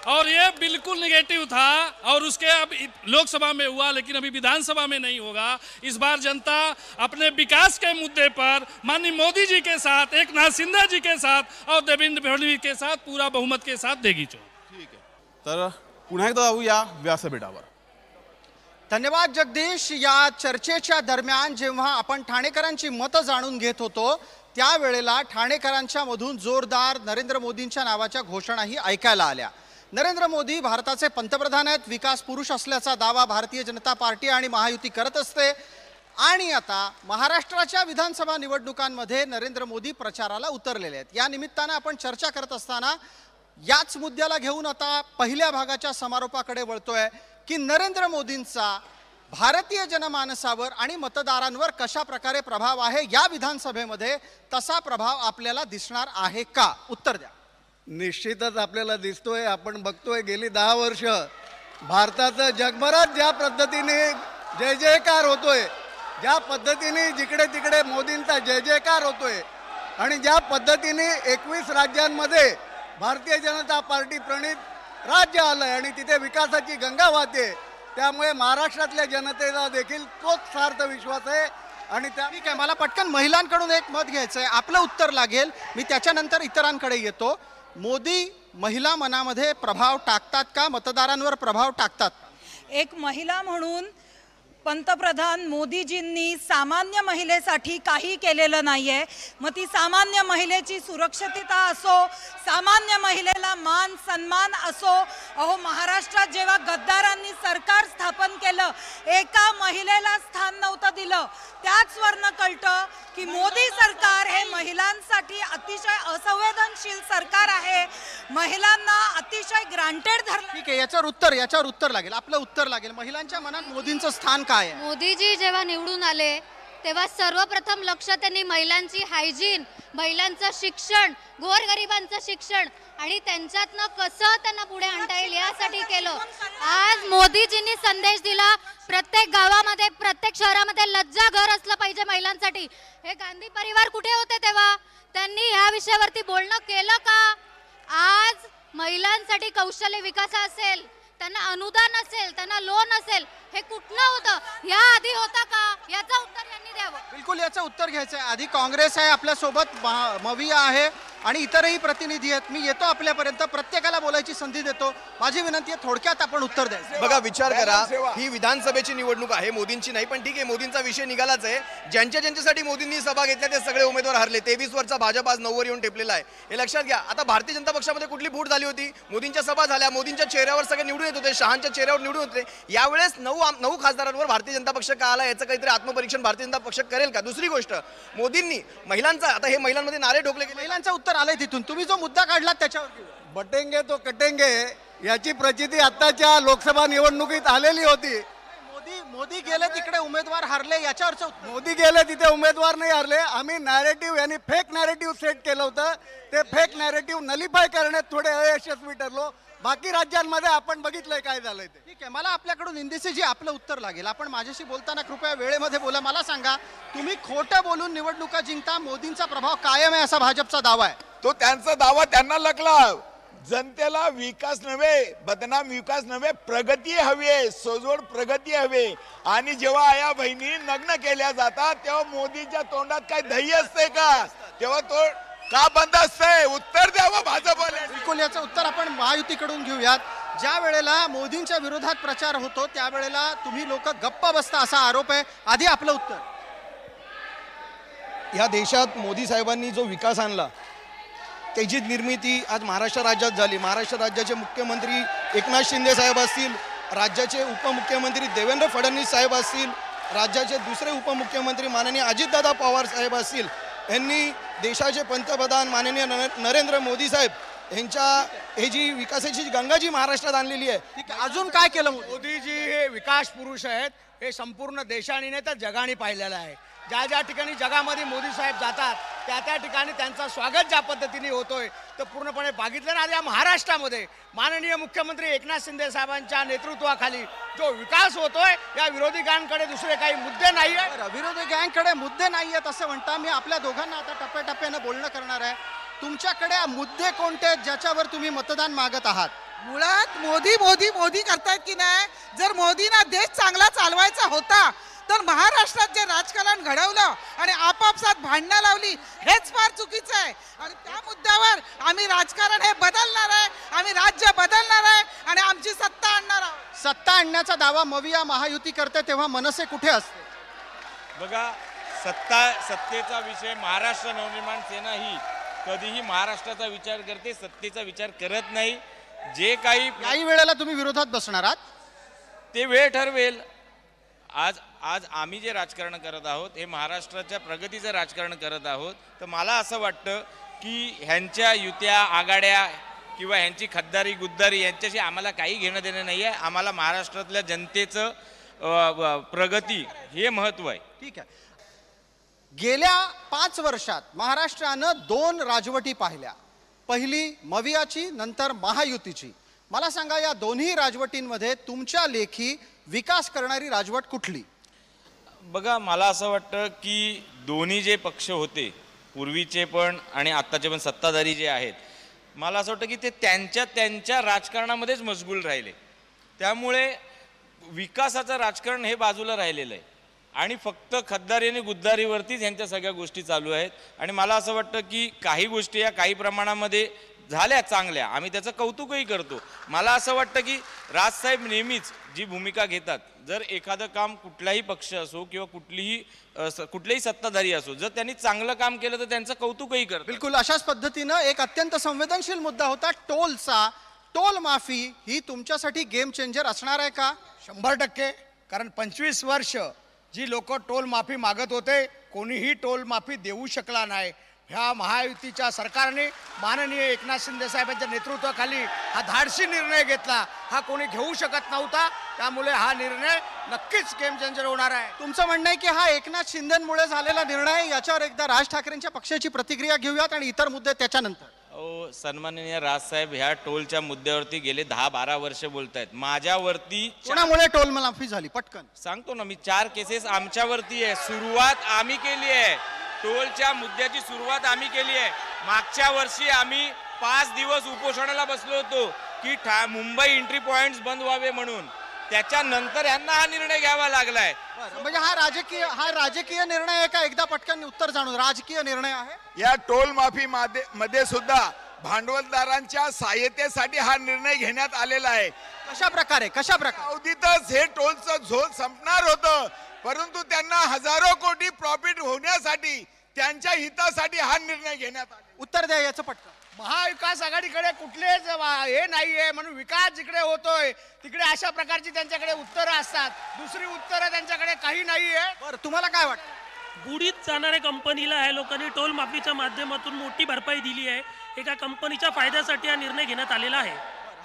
U: और ये बिल्कुल निगेटिव था और उसके अब लोकसभा में हुआ लेकिन अभी विधानसभा में नहीं होगा. इस बार जनता अपने विकास के मुद्दे पर माननीय मोदी जी के साथ, एकनाथ शिंदे जी के साथ और देवेंद्र फडणवीस के साथ पूरा बहुमत के साथ देगी.
B: ठीक आहे, तर पुन्हा एकदा जाऊया व्यासपीठावर.
A: धन्यवाद जगदीश. या चर्चेच्या दरम्यान जेव्हा आपण ठाणेकरांची मतं जाणून घेत होतो त्यावेळेला ठाणेकरांच्या मधून जोरदार नरेंद्र मोदींच्या नावाच्या घोषणाही ऐकायला आल्या. नरेंद्र मोदी भारताचे पंतप्रधान आहेत, विकास पुरुष असल्याचा दावा भारतीय जनता पार्टी आणि महायुती करत असते आणि आता महाराष्ट्राच्या विधानसभा निवडणुकांमध्ये नरेंद्र मोदी प्रचाराला उतरलेले आहेत. या निमित्तानं आपण चर्चा करत असताना याच मुद्द्याला घेऊन आता पहिल्या भागाच्या समारोपाकडे वळतोय की नरेंद्र मोदींचा भारतीय जनमानसावर आणि मतदारांवर कशा प्रकारे प्रभाव आहे या विधानसभेमध्ये, तसा प्रभाव आपल्याला दिसणार आहे का? उत्तर द्या.
E: निश्चितच आपल्याला दिसतोय. आपण बघतोय गेली 10 वर्ष भारताचं जगभरात ज्या पद्धतीने जय जयकार होतोय, ज्या पद्धतीने जिकडे तिकडे मोदींचा जय जयकार होतोय आणि ज्या पद्धतीने 21 राज्यांमध्ये भारतीय जनता पार्टी प्रणित राज्य आलंय आणि तिथे विकासाची गंगा वाहते, त्यामुळे महाराष्ट्रातल्या जनतेला देखील तोच सार्थ विश्वास आहे. आणि त्या
A: ठीक आहे, मला पटकन महिलांकडून एक मत घ्यायचं आहे, आपलं उत्तर लागेल. मी त्याच्यानंतर इतरांकडे येतो. मोदी महिला मनामध्ये प्रभाव टाकतात का? मतदारांवर प्रभाव टाकतात?
J: एक महिला म्हणून पंतप्रधान मोदीजींनी सामान्य महिलेसाठी काही केलेलं नाहीये. मग ती सामान्य महिलेची सुरक्षितता असो, सामान्य महिलेला मान सन्मान असो. अहो, महाराष्ट्रात जेव्हा गद्दारांनी सरकार स्थापन केलं, एका महिलेला स्थान नव्हतं दिलं. त्याच वरनं कळतं की मोदी सरकार हे महिलांसाठी अतिशय असंवेदनशील सरकार आहे. महिलांना अतिशय ग्रांटेड धरलं.
A: ठीक आहे, याच्यावर उत्तर लागेल, आपलं उत्तर लागेल. महिलांच्या मनात मोदींचं स्थान काय आहे?
I: मोदीजी जेव्हा निवडून आले तेव्हा सर्वप्रथम लक्ष त्यांनी महिलांची हायजीन, महिलांचं शिक्षण, गोरगरिबांचं शिक्षण आणि त्यांच्यातनं कसं त्यांना पुढे आणता येईल यासाठी केलं. आज मोदीजींनी संदेश दिला, प्रत्येक गावामध्ये, प्रत्येक शहरामध्ये लज्जा घर असलं पाहिजे महिलांसाठी. हे गांधी परिवार कुठे होते तेव्हा? त्यांनी ह्या विषयावरती बोलणं केलं का? आज महिलांसाठी कौशल्य विकास असेल, त्यांना अनुदान असेल, त्यांना लोन असेल, हे कुठलं होतं? या आधी होता का? याचं उत्तर यांनी द्यावं.
A: बिलकुल, याचं उत्तर घ्यायचं आहे. आधी काँग्रेस आहे आपल्यासोबत, मविया आहे आणि इतरही प्रतिनिधी आहेत. मी येतो आपल्यापर्यंत, प्रत्येकाला बोलायची संधी देतो. माझी विनंती आहे थोडक्यात आपण उत्तर द्यायचं.
G: बघा, विचार करा, ही विधानसभेची निवडणूक आहे, मोदींची नाही. पण ठीक आहे, मोदींचा विषय निघालाच आहे. ज्यांच्यासाठी मोदींनी सभा घेतल्या ते सगळे उमेदवार हरले. 23 वरचा भाजप आज 9 वर येऊन टेपलेला आहे. हे लक्षात घ्या. आता भारतीय जनता पक्षामध्ये कुठली फूट झाली होती? मोदींच्या सभा झाल्या, मोदींच्या चेहऱ्यावर सगळे निवडून येत होते, शहांच्या चेहऱ्यावर निवडून होते. यावेळेस 9 खासदारांवर भारतीय जनता पक्ष का आला, याचं काहीतरी आत्मपरीक्षण भारतीय जनता पक्ष करेल का? दुसरी गोष्ट, मोदींनी महिलांचा, आता हे महिलांमध्ये नारे ठोकले गेले,
A: महिलांचं उत्तर आलंय तिथून. तुम्ही जो मुद्दा काढला त्याच्यावर
E: बटेंगे तो कटेंगे याची प्रचिती आताच्या लोकसभा निवडणुकीत आलेली होती.
A: मोदी गेले तिकडे उमेदवार हरले, याच्यावरचं
E: मोदी गेले तिथे उमेदवार नाही हरले. आम्ही नॅरेटिव्ह यांनी फेक नॅरेटिव्ह सेट केलं होतं. ते फेक नॅरेटिव्ह नलिफाय करण्यात थोडे अयशस्वी ठरलो. बाकी राज्यांमध्ये आपण बघितलंय काय झालंय ते.
A: ठीक आहे, मला आपल्याकडून इंदिसेजी आपलं उत्तर लागेल. आपण माझ्याशी बोलताना कृपया वेळेमध्ये बोला. मला सांगा, तुम्ही खोटं बोलून निवडणुका जिंकता, मोदींचा प्रभाव कायम आहे असा भाजपचा दावा आहे.
Q: तो त्यांचा दावा त्यांना लागला. जनतेला विकास नव्हे, बदनाम विकास नव्हे, प्रगती हवी आहे, सोजवळ प्रगती हवी. आणि जेव्हा आया बहिणी नग्न केल्या जातात तेव्हा मोदीच्या तोंडात काय दही असते का? तेव्हा तो का बंद असतंय? उत्तर द्यावं भाजपला.
A: बिलकुल, याचं उत्तर आपण महायुतीकडून घेऊयात. ज्या वेळेला मोदींच्या विरोधात प्रचार होतो त्यावेळेला तुम्ही लोक गप्प बसता असा आरोप आहे. आधी आपलं उत्तर.
G: या देशात मोदी साहेबांनी जो विकास आणला त्याची निर्मिती आज महाराष्ट्र राज्यात झाली. महाराष्ट्र राज्याचे मुख्यमंत्री एकनाथ शिंदे साहेब असतील, राज्याचे उपमुख्यमंत्री देवेंद्र फडणवीस साहेब असतील, राज्याचे दुसरे उपमुख्यमंत्री माननीय अजितदादा पवार साहेब असतील, यांनी देशाचे पंतप्रधान माननीय नरेंद्र मोदी साहेब यांच्या हे जी विकासाची गंगा जी महाराष्ट्रात आणलेली आहे.
A: अजून काय केलं?
D: मोदीजी हे विकास पुरुष आहेत. हे संपूर्ण देशाने नाही तर जगाने पाहिलेलं आहे. ज्या ज्या ठिकाणी जगामध्ये मोदी साहेब जातात त्या ठिकाणी त्यांचं स्वागत ज्या पद्धतीने होतोय तर पूर्णपणे बघितलं ना. या महाराष्ट्रामध्ये माननीय मुख्यमंत्री एकनाथ शिंदे साहेबांच्या नेतृत्वाखाली जो विकास होतोय, या विरोधी गँगकडे दुसरे काही मुद्दे नाही आहेत.
A: विरोधी गँगकडे मुद्दे नाही आहेत असं म्हणता. मी आपल्या दोघांना आता टप्प्याटप्प्यानं बोलणं करणार आहे. तुमच्याकडे मुद्दे कोणते आहेत ज्याच्यावर तुम्ही मतदान मागत आहात?
K: मुळात मोदी मोदी मोदी करतायत की नाही? जर मोदींना देश चांगला चालवायचा होता तर महाराष्ट्रात जे राजकारण घडवलं आणि आपापसात भांडणं लावली हेच फार चुकीचं आहे. आणि त्या मुद्द्यावर आम्ही राजकारण हे बदलणार आहे, आम्ही राज्य बदलणार आहे आणि आमची सत्ता आणणार आहोत.
A: सत्ता आणण्याचा दावा मविया महायुती करते तेव्हा मनसे कुठे असते?
L: बघा, सत्तेचा विषय महाराष्ट्र नवनिर्माण सेना ही कधीही महाराष्ट्राचा विचार करते, सत्तेचा विचार करत नाही. जे काही
A: वेळेला तुम्ही विरोधात बसणार आहात
L: ते वेळ ठरवेल. आज आम्ही जे राजकारण करत आहोत हे महाराष्ट्राच्या प्रगतीचं राजकारण करत आहोत. तर मला असं वाटतं की ह्यांच्या युत्या आघाड्या किंवा ह्यांची खद्दारी गुद्दारी यांच्याशी आम्हाला काही घेणं देणं नाही आहे. आम्हाला महाराष्ट्रातल्या जनतेचं प्रगती हे महत्त्व आहे.
A: ठीक आहे. गेल्या 5 वर्षात महाराष्ट्रानं 2 राजवटी पाहिल्या. पहिली मवियाची, नंतर महायुतीची. मला सांगा, या दोन्ही राजवटींमध्ये तुमच्या लेखी विकास करणारी राजवट कुठली?
L: बघा, मला असं वाटतं की दोन्ही जे पक्ष होते, पूर्वीचे पण आणि आत्ताचे पण सत्ताधारी जे आहेत, मला असं वाटतं की ते त्यांच्या राजकारणामध्येच मशगूल राहिले. त्यामुळे विकासाचं राजकारण हे बाजूला राहिलेलं आहे आणि फक्त खद्दारी आणि गुद्दारीवरतीच ह्यांच्या सगळ्या गोष्टी चालू आहेत. आणि मला असं वाटतं की काही गोष्टी या काही प्रमाणामध्ये झाल्या चांगल्या, आम्ही त्याचं कौतुकही करतो. मला असं वाटतं की राजसाहेब नेहमीच जी भूमिका घेतात, जर एखादं काम कुठलाही पक्ष असो किंवा कुठलेही सत्ताधारी असो, जर त्यांनी चांगलं काम केलं तर त्यांचं कौतुकही करतात.
A: बिलकुल अशाच पद्धतीनं एक अत्यंत संवेदनशील मुद्दा होता टोलचा. टोल माफी ही तुमच्यासाठी गेम चेंजर असणार आहे का?
D: 100%. कारण 25 वर्ष जी लोक टोल माफी मागत होते, कोणीही टोल माफी देऊ शकला नाही. ह्या महायुतीच्या सरकारने माननीय एकनाथ शिंदे साहेबांच्या नेतृत्वाखाली हा धाडसी निर्णय घेतला. हा कोणी घेऊ शकत नव्हता. त्यामुळे हा निर्णय नक्कीच गेम चेंजर होणार आहे.
A: तुमचं म्हणणं आहे की हा एकनाथ शिंदेमुळे झालेला निर्णय, याच्यावर एकदा राज ठाकरेंच्या पक्षाची प्रतिक्रिया घेऊयात आणि इतर मुद्दे त्याच्यानंतर.
L: सन्माननीय राजसाहेब ह्या टोलच्या मुद्द्यावरती गेले 10-12 वर्ष बोलतायत. माझ्यावरती
A: कोणामुळे टोल माफी झाली? पटकन
L: सांगतो ना मी. 4 केसेस आमच्यावरती आहे. सुरुवात आम्ही केली आहे. टोलच्या मुद्द्याची सुरुवात आम्ही केली आहे. मागच्या वर्षी आम्ही 5 दिवस उपोषणाला बसलो होतो की मुंबई एंट्री पॉइंट्स बंद व्हावे म्हणून. त्याच्यानंतर यांना हा निर्णय घ्यावा लागलाय.
A: म्हणजे हा राजकीय निर्णय आहे का? एकदा पटकन उत्तर जाणून. राजकीय निर्णय आहे.
Q: या टोल माफी मध्ये सुद्धा भांडवलदारांच्या सहाय्यतेसाठी हा निर्णय घेण्यात आलेला आहे.
A: कशा प्रकारे
Q: अवधीतच हे टोलचं झोल संपणार होतं, परंतु त्यांना हजारो कोटी प्रॉफिट होण्यासाठी, त्यांच्या हितासाठी हा निर्णय घेण्यात आला.
A: उत्तर द्या याचं पटकन.
D: महाविकास आघाडीकडे कुठलेच हे नाहीये, म्हणून विकास जिकडे होतोय तिकडे अशा प्रकारची त्यांच्याकडे उत्तरं असतात. दुसरी उत्तरं त्यांच्याकडे काही नाहीये.
A: बरं, तुम्हाला काय वाटतं?
F: बुडीत जाणाऱ्या कंपनीला ह्या लोकांनी टोल माफीच्या माध्यमातून मोठी भरपाई दिली आहे. एका कंपनीच्या फायद्यासाठी हा निर्णय घेण्यात आलेला आहे.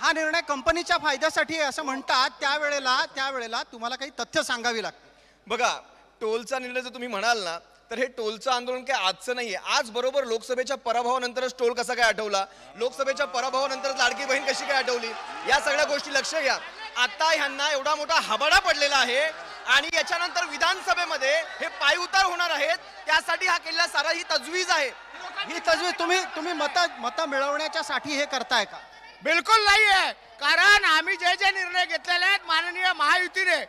A: हा निर्णय कंपनीच्या फायद्यासाठी आहे असं म्हणतात, त्यावेळेला तुम्हाला काही तथ्य सांगावी लागते.
G: बघा, टोलचा निर्णय जर तुम्ही म्हणाल ना, तर हे टोलचं आंदोलन काय आजचं नाहीये. आज बरोबर लोकसभेच्या पराभवानंतरच टोल कसा काय आठवला, लोकसभेच्या पराभवानंतरच लाडकी बहीण कशी काय आठवली, या सगळ्या गोष्टी लक्ष घ्या. आता ह्यांना एवढा मोठा हबाडा पडलेला आहे आणि याच्यानंतर विधानसभेमध्ये हे पायउतार होणार आहेत. त्यासाठी हा केलेला सारा ही तजवीज आहे.
A: ही तजवीज तुम्ही मत मिळवण्याच्या साठी हे करताय का?
D: बिलकुल नाहीये. कारण आम्ही जे निर्णय घेतलेले आहेत माननीय महायुतीने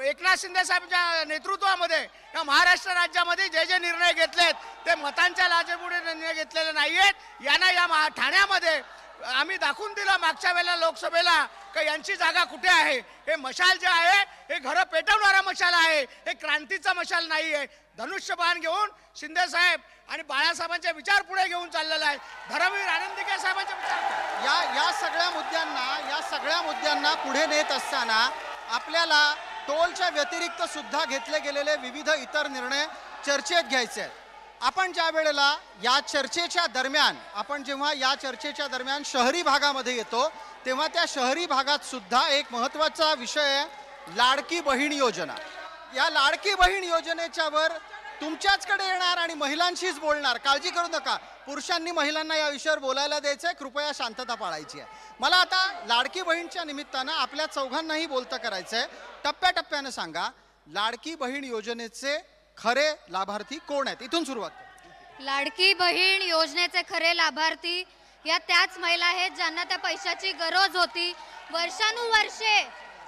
D: एकनाथ शिंदे साहेबांच्या नेतृत्वामध्ये या महाराष्ट्र राज्यामध्ये जे निर्णय घेतलेत ते मतांच्या लाजेपुढे निर्णय घेतलेले नाहीयेत. यांना या ठाण्यामध्ये आम्ही दाखवून दिलं मागच्या वेळेला लोकसभेला की यांची जागा कुठे आहे. हे मशाल जे आहे हे घरं पेटवणारा मशाल आहे, हे क्रांतीचा मशाल नाही आहे. धनुष्यबाण घेऊन शिंदे साहेब आणि बाळासाहेबांचे विचार पुढे घेऊन चाललेला आहे. धर्मवीर आनंदीके साहेबांचे विचार
A: या सगळ्या मुद्द्यांना पुढे नेत असताना आपल्याला टोलच्या व्यतिरिक्त सुद्धा घेतले गेलेले विविध इतर निर्णय चर्चेत घ्यायचे आहेत. आपण जेव्हा या चर्चेच्या दरम्यान शहरी भागामध्ये येतो तेव्हा त्या शहरी भागात सुद्धा एक महत्त्वाचा विषय आहे लाडकी बहीण योजना. या लाडकी बहीण योजनेच्या वर तुमच्याचकडे येणार आणि महिलांशीच बोलणार. काळजी करू नका, पुरुषांनी महिलांना या विषयावर बोलायला द्यायचंय. कृपया शांतता पाळायची आहे. मला आता लाडकी बहीणच्या निमित्तानं आपल्या चौघांनाही बोलतं करायचंय. टप्प्याटप्प्यानं सांगा, लाडकी बहीण योजनेचे खरे लाभार्थी कोण आहेत? इथून सुरुवात.
I: लाडकी बहीण योजनेचे खरे लाभार्थी या त्याच महिला आहेत ज्यांना त्या पैशाची गरज होती.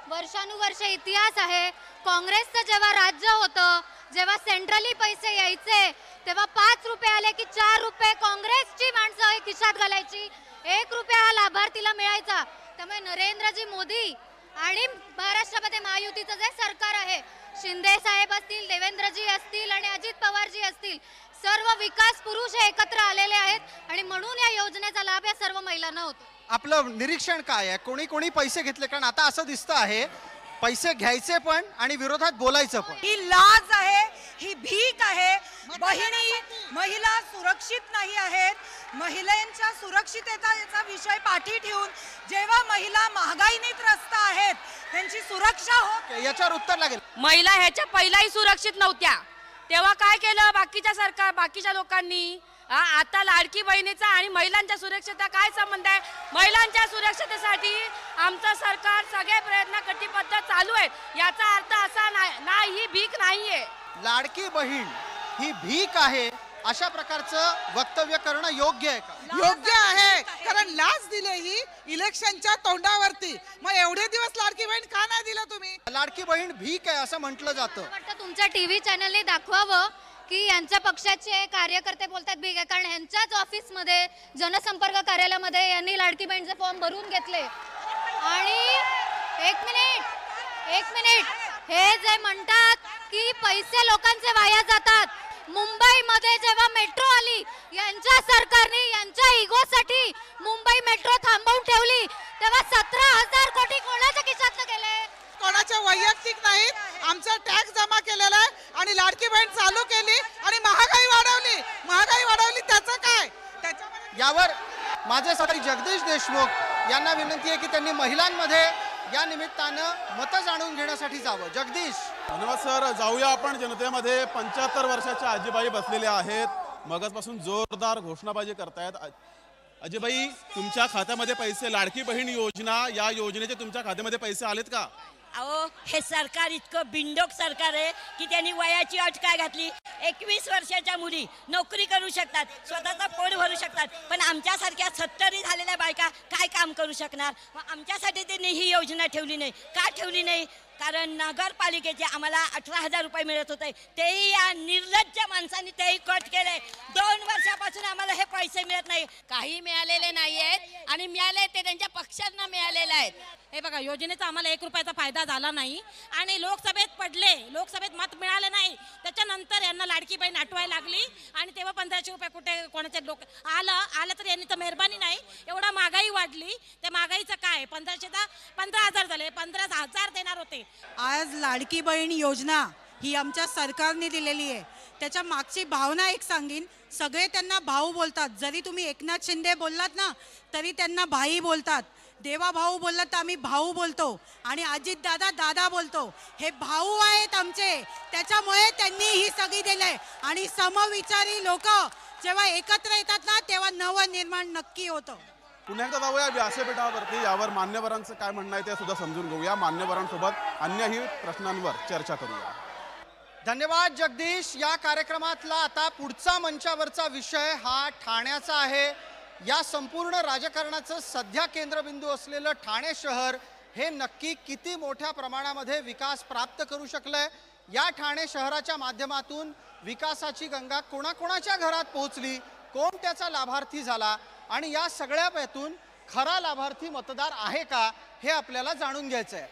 I: वर्षानुवर्षे इतिहास आहे. काँग्रेसचं जेव्हा राज्य होतं, जेव्हा सेंट्रली पैसे यायचे तेव्हा 5 रुपये आले की 4 रुपये काँग्रेसची माणसं खिशात घालायची. 1 रुपया हा लाभार्थीला मिळायचा. त्यामुळे नरेंद्रजी मोदी आणि महाराष्ट्रामध्ये महायुतीचं जे सरकार आहे, शिंदे साहेब असतील, देवेंद्रजी असतील आणि अजित पवारजी असतील, सर्व विकास पुरुष हे एकत्र आलेले आहेत आणि म्हणून या योजनेचा लाभ या सर्व महिलांना होतो.
A: आपलं निरीक्षण काय आहे? कोणी पैसे घेतले? कारण आता असं दिसतं आहे पैसे घ्यायचे पण आणि विरोधात बोलायचं पण.
J: ही लाज आहे, ही भीक आहे. बहिणी, महिला सुरक्षित नाही आहेत. महिलांच्या सुरक्षिततेचा विषय पाठी ठेवून जेव्हा महिला महागाईने त्रस्त आहेत, त्यांची सुरक्षा होत.
A: याच्यावर उत्तर लागेल.
H: महिला ह्याच्या पहिलाही सुरक्षित नव्हत्या, तेव्हा काय केलं बाकीच्या लोकांनी? आता लाडकी बहिणीचा आणि महिलांच्या सुरक्षेचा काय संबंध आहे? महिलांच्या सुरक्षतेसाठी आमचं सरकार सगळे प्रयत्न कटिबद्ध चालू आहेत. याचा अर्थ असा नाही ही भीक नाहीये.
A: लाडकी बहीण ही भीक आहे अशा प्रकारचं वक्तव्य करणं योग्य आहे का?
K: योग्य आहे, कारण लाच दिले ही इलेक्शनच्या तोंडावरती. मग एवढे दिवस लाडकी बहीण का नाही दिलं तुम्ही?
A: लाडकी बहीण भीक आहे असं म्हटलं जातं.
I: तुमच्या टीव्ही चॅनलने दाखवावं की यांच्या पक्षाचे कार्यकर्ते बोलतात भीक आहे, कारण ह्यांच्याच ऑफिसमध्ये जनसंपर्क कार्यालयामध्ये यांनी लाडकी बहीणचे फॉर्म भरून घेतले. आणि एक मिनिट हे जे म्हणतात की पैसे लोकांचे वाया जातात, मुंबईमध्ये जेव्हा मेट्रो आली, यांच्या सरकारने यांच्या इगोसाठी मुंबई मेट्रो थांबवून ठेवली, तेव्हा 17,000 कोटी कोणाच्या खिशातनं गेले?
K: कोणाच्या वैयक्तिक नाहीत, आमचा टॅक्स जमा केलेला आहे आणि लाडकी बहीण चालू केली आणि महागाई वाढवली त्याचं काय?
A: यावर माझे सहकारी जगदीश देशमुख यांना विनंती आहे की त्यांनी महिलांमध्ये या निमित्तानं मतं जाणून घेण्यासाठी जावं. जगदीश.
B: धन्यवाद सर. जाऊया आपण जनतेमध्ये. 75 वर्षाच्या आजीबाई बसलेल्या आहेत, मगाचपासून जोरदार घोषणाबाजी करतायत. अजयबाई, तुमच्या खात्यामध्ये पैसे, लाडकी बहीण योजना, या योजनेचे तुमच्या खात्यामध्ये पैसे आलेत का?
P: अहो, हे सरकार इतकं बिंडोक सरकार आहे की त्यांनी वयाची अट काय घातली? 21 वर्षाच्या मुली नोकरी करू शकतात, स्वतःचा पोट भरू शकतात, पण आमच्यासारख्या 70 झालेल्या बायका काय काम करू शकणार? आमच्यासाठी त्यांनी ही योजना ठेवली नाही. का ठेवली नाही? कारण नगरपालिकेचे आम्हाला 18,000 रुपये मिळत होते, तेही या निर्लज्ज माणसांनी तेही कट केले. 2 वर्षापासून आम्हाला हे पैसे मिळत नाही. काही मिळालेले नाही आहेत आणि मिळाले ते त्यांच्या पक्षांना मिळालेले आहेत.
C: हे बघा, योजनेचा आम्हाला 1 रुपयाचा फायदा झाला नाही आणि लोकसभेत पडले, लोकसभेत मत मिळालं नाही. त्याच्यानंतर यांना लाडकी बहीण आठवायला लागली आणि तेव्हा 1500 रुपये कुठे कोणाचे लोक आलं तर यांनी तर मेहरबानी नाही. एवढा महागाई वाढली, त्या महागाईचं काय? 1500चा 15,000 झाले, 15,000 देणार होते.
J: आज लाडकी बहीण योजना ही आमच्या सरकारने दिलेली आहे. त्याच्या मागची भावना एक सांगीन. सगळे त्यांना भाऊ बोलतात. जरी तुम्ही एकनाथ शिंदे बोललात ना, तरी त्यांना भाई बोलतात. देवा भाऊ बोललात तर आम्ही भाऊ बोलतो आणि अजित दादा बोलतो. हे भाऊ आहेत आमचे, त्याच्यामुळे त्यांनी ही सगळी दिलंय. आणि समविचारी लोक जेव्हा एकत्र येतात ना, तेव्हा नवनिर्माण नक्की होतं.
B: पुन्हा एकदा जाऊया व्यासपीठावरती. यावर मान्यवरांचं काय म्हणणं आहे ते सुद्धा समजून घेऊया. मान्यवरांसोबत अन्यही प्रश्नांवर चर्चा करूया.
A: धन्यवाद जगदीश. या कार्यक्रमातला आता पुढचा मंचावरचा विषय हा ठाण्याचा आहे. या संपूर्ण राजकारणाचं सध्या केंद्रबिंदू असलेलं ठाणे शहर हे नक्की किती मोठ्या प्रमाणामध्ये विकास प्राप्त करू शकलंय? या ठाणे शहराच्या माध्यमातून विकासाची गंगा कोणाकोणाच्या घरात पोहोचली, कोण त्याचा लाभार्थी झाला आणि या सगळ्यापासून खरा लाभार्थी मतदार आहे का हे आपल्याला जाणून घ्यायचं आहे.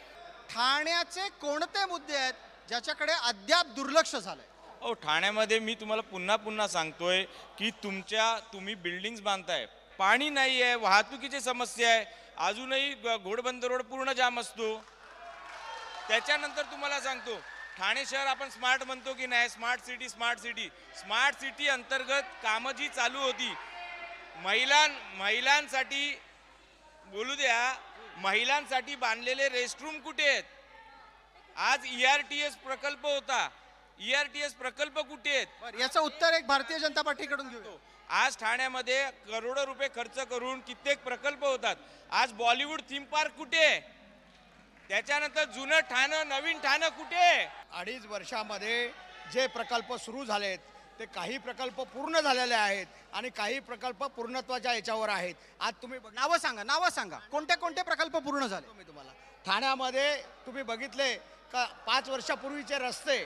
A: ठाण्याचे कोणते मुद्दे आहेत ज्याच्याकडे अद्याप दुर्लक्ष झालंय?
L: अहो, ठाण्यामध्ये मी तुम्हाला पुन्हा सांगतोय की तुम्ही बिल्डिंग्स बांधताय, पाणी नाही आहे, वाहतुकीची समस्या आहे, अजूनही घोडबंदर रोड पूर्ण जाम असतो. त्याच्यानंतर तुम्हाला सांगतो, ठाणे शहर आपण स्मार्ट म्हणतो की नाही, स्मार्ट सिटी अंतर्गत कामं जी चालू होती, महिलांसाठी बोलू द्या, महिलांसाठी बांधलेले रेस्टरूम कुठे आहेत? आज ERTS प्रकल्प होता, ERTS प्रकल्प कुठे आहेत?
A: याचं उत्तर एक भारतीय जनता पार्टीकडून घेऊ.
L: आज ठाण्यामध्ये करोडो रुपये खर्च करून कित्येक प्रकल्प होतात. आज बॉलिवूड थीम पार्क कुठे? त्याच्यानंतर जुनं ठाणं, नवीन ठाणं कुठे?
D: 2.5 वर्षामध्ये जे प्रकल्प सुरू झालेत ते काही प्रकल्प पूर्ण झालेले आहेत आणि काही प्रकल्प पूर्णत्वाच्या याच्यावर आहेत. आज तुम्ही
A: नावं सांगा कोणते कोणते प्रकल्प पूर्ण झाले?
D: मी तुम्हाला ठाण्यामध्ये तुम्ही बघितले का 5 वर्षापूर्वीचे रस्ते,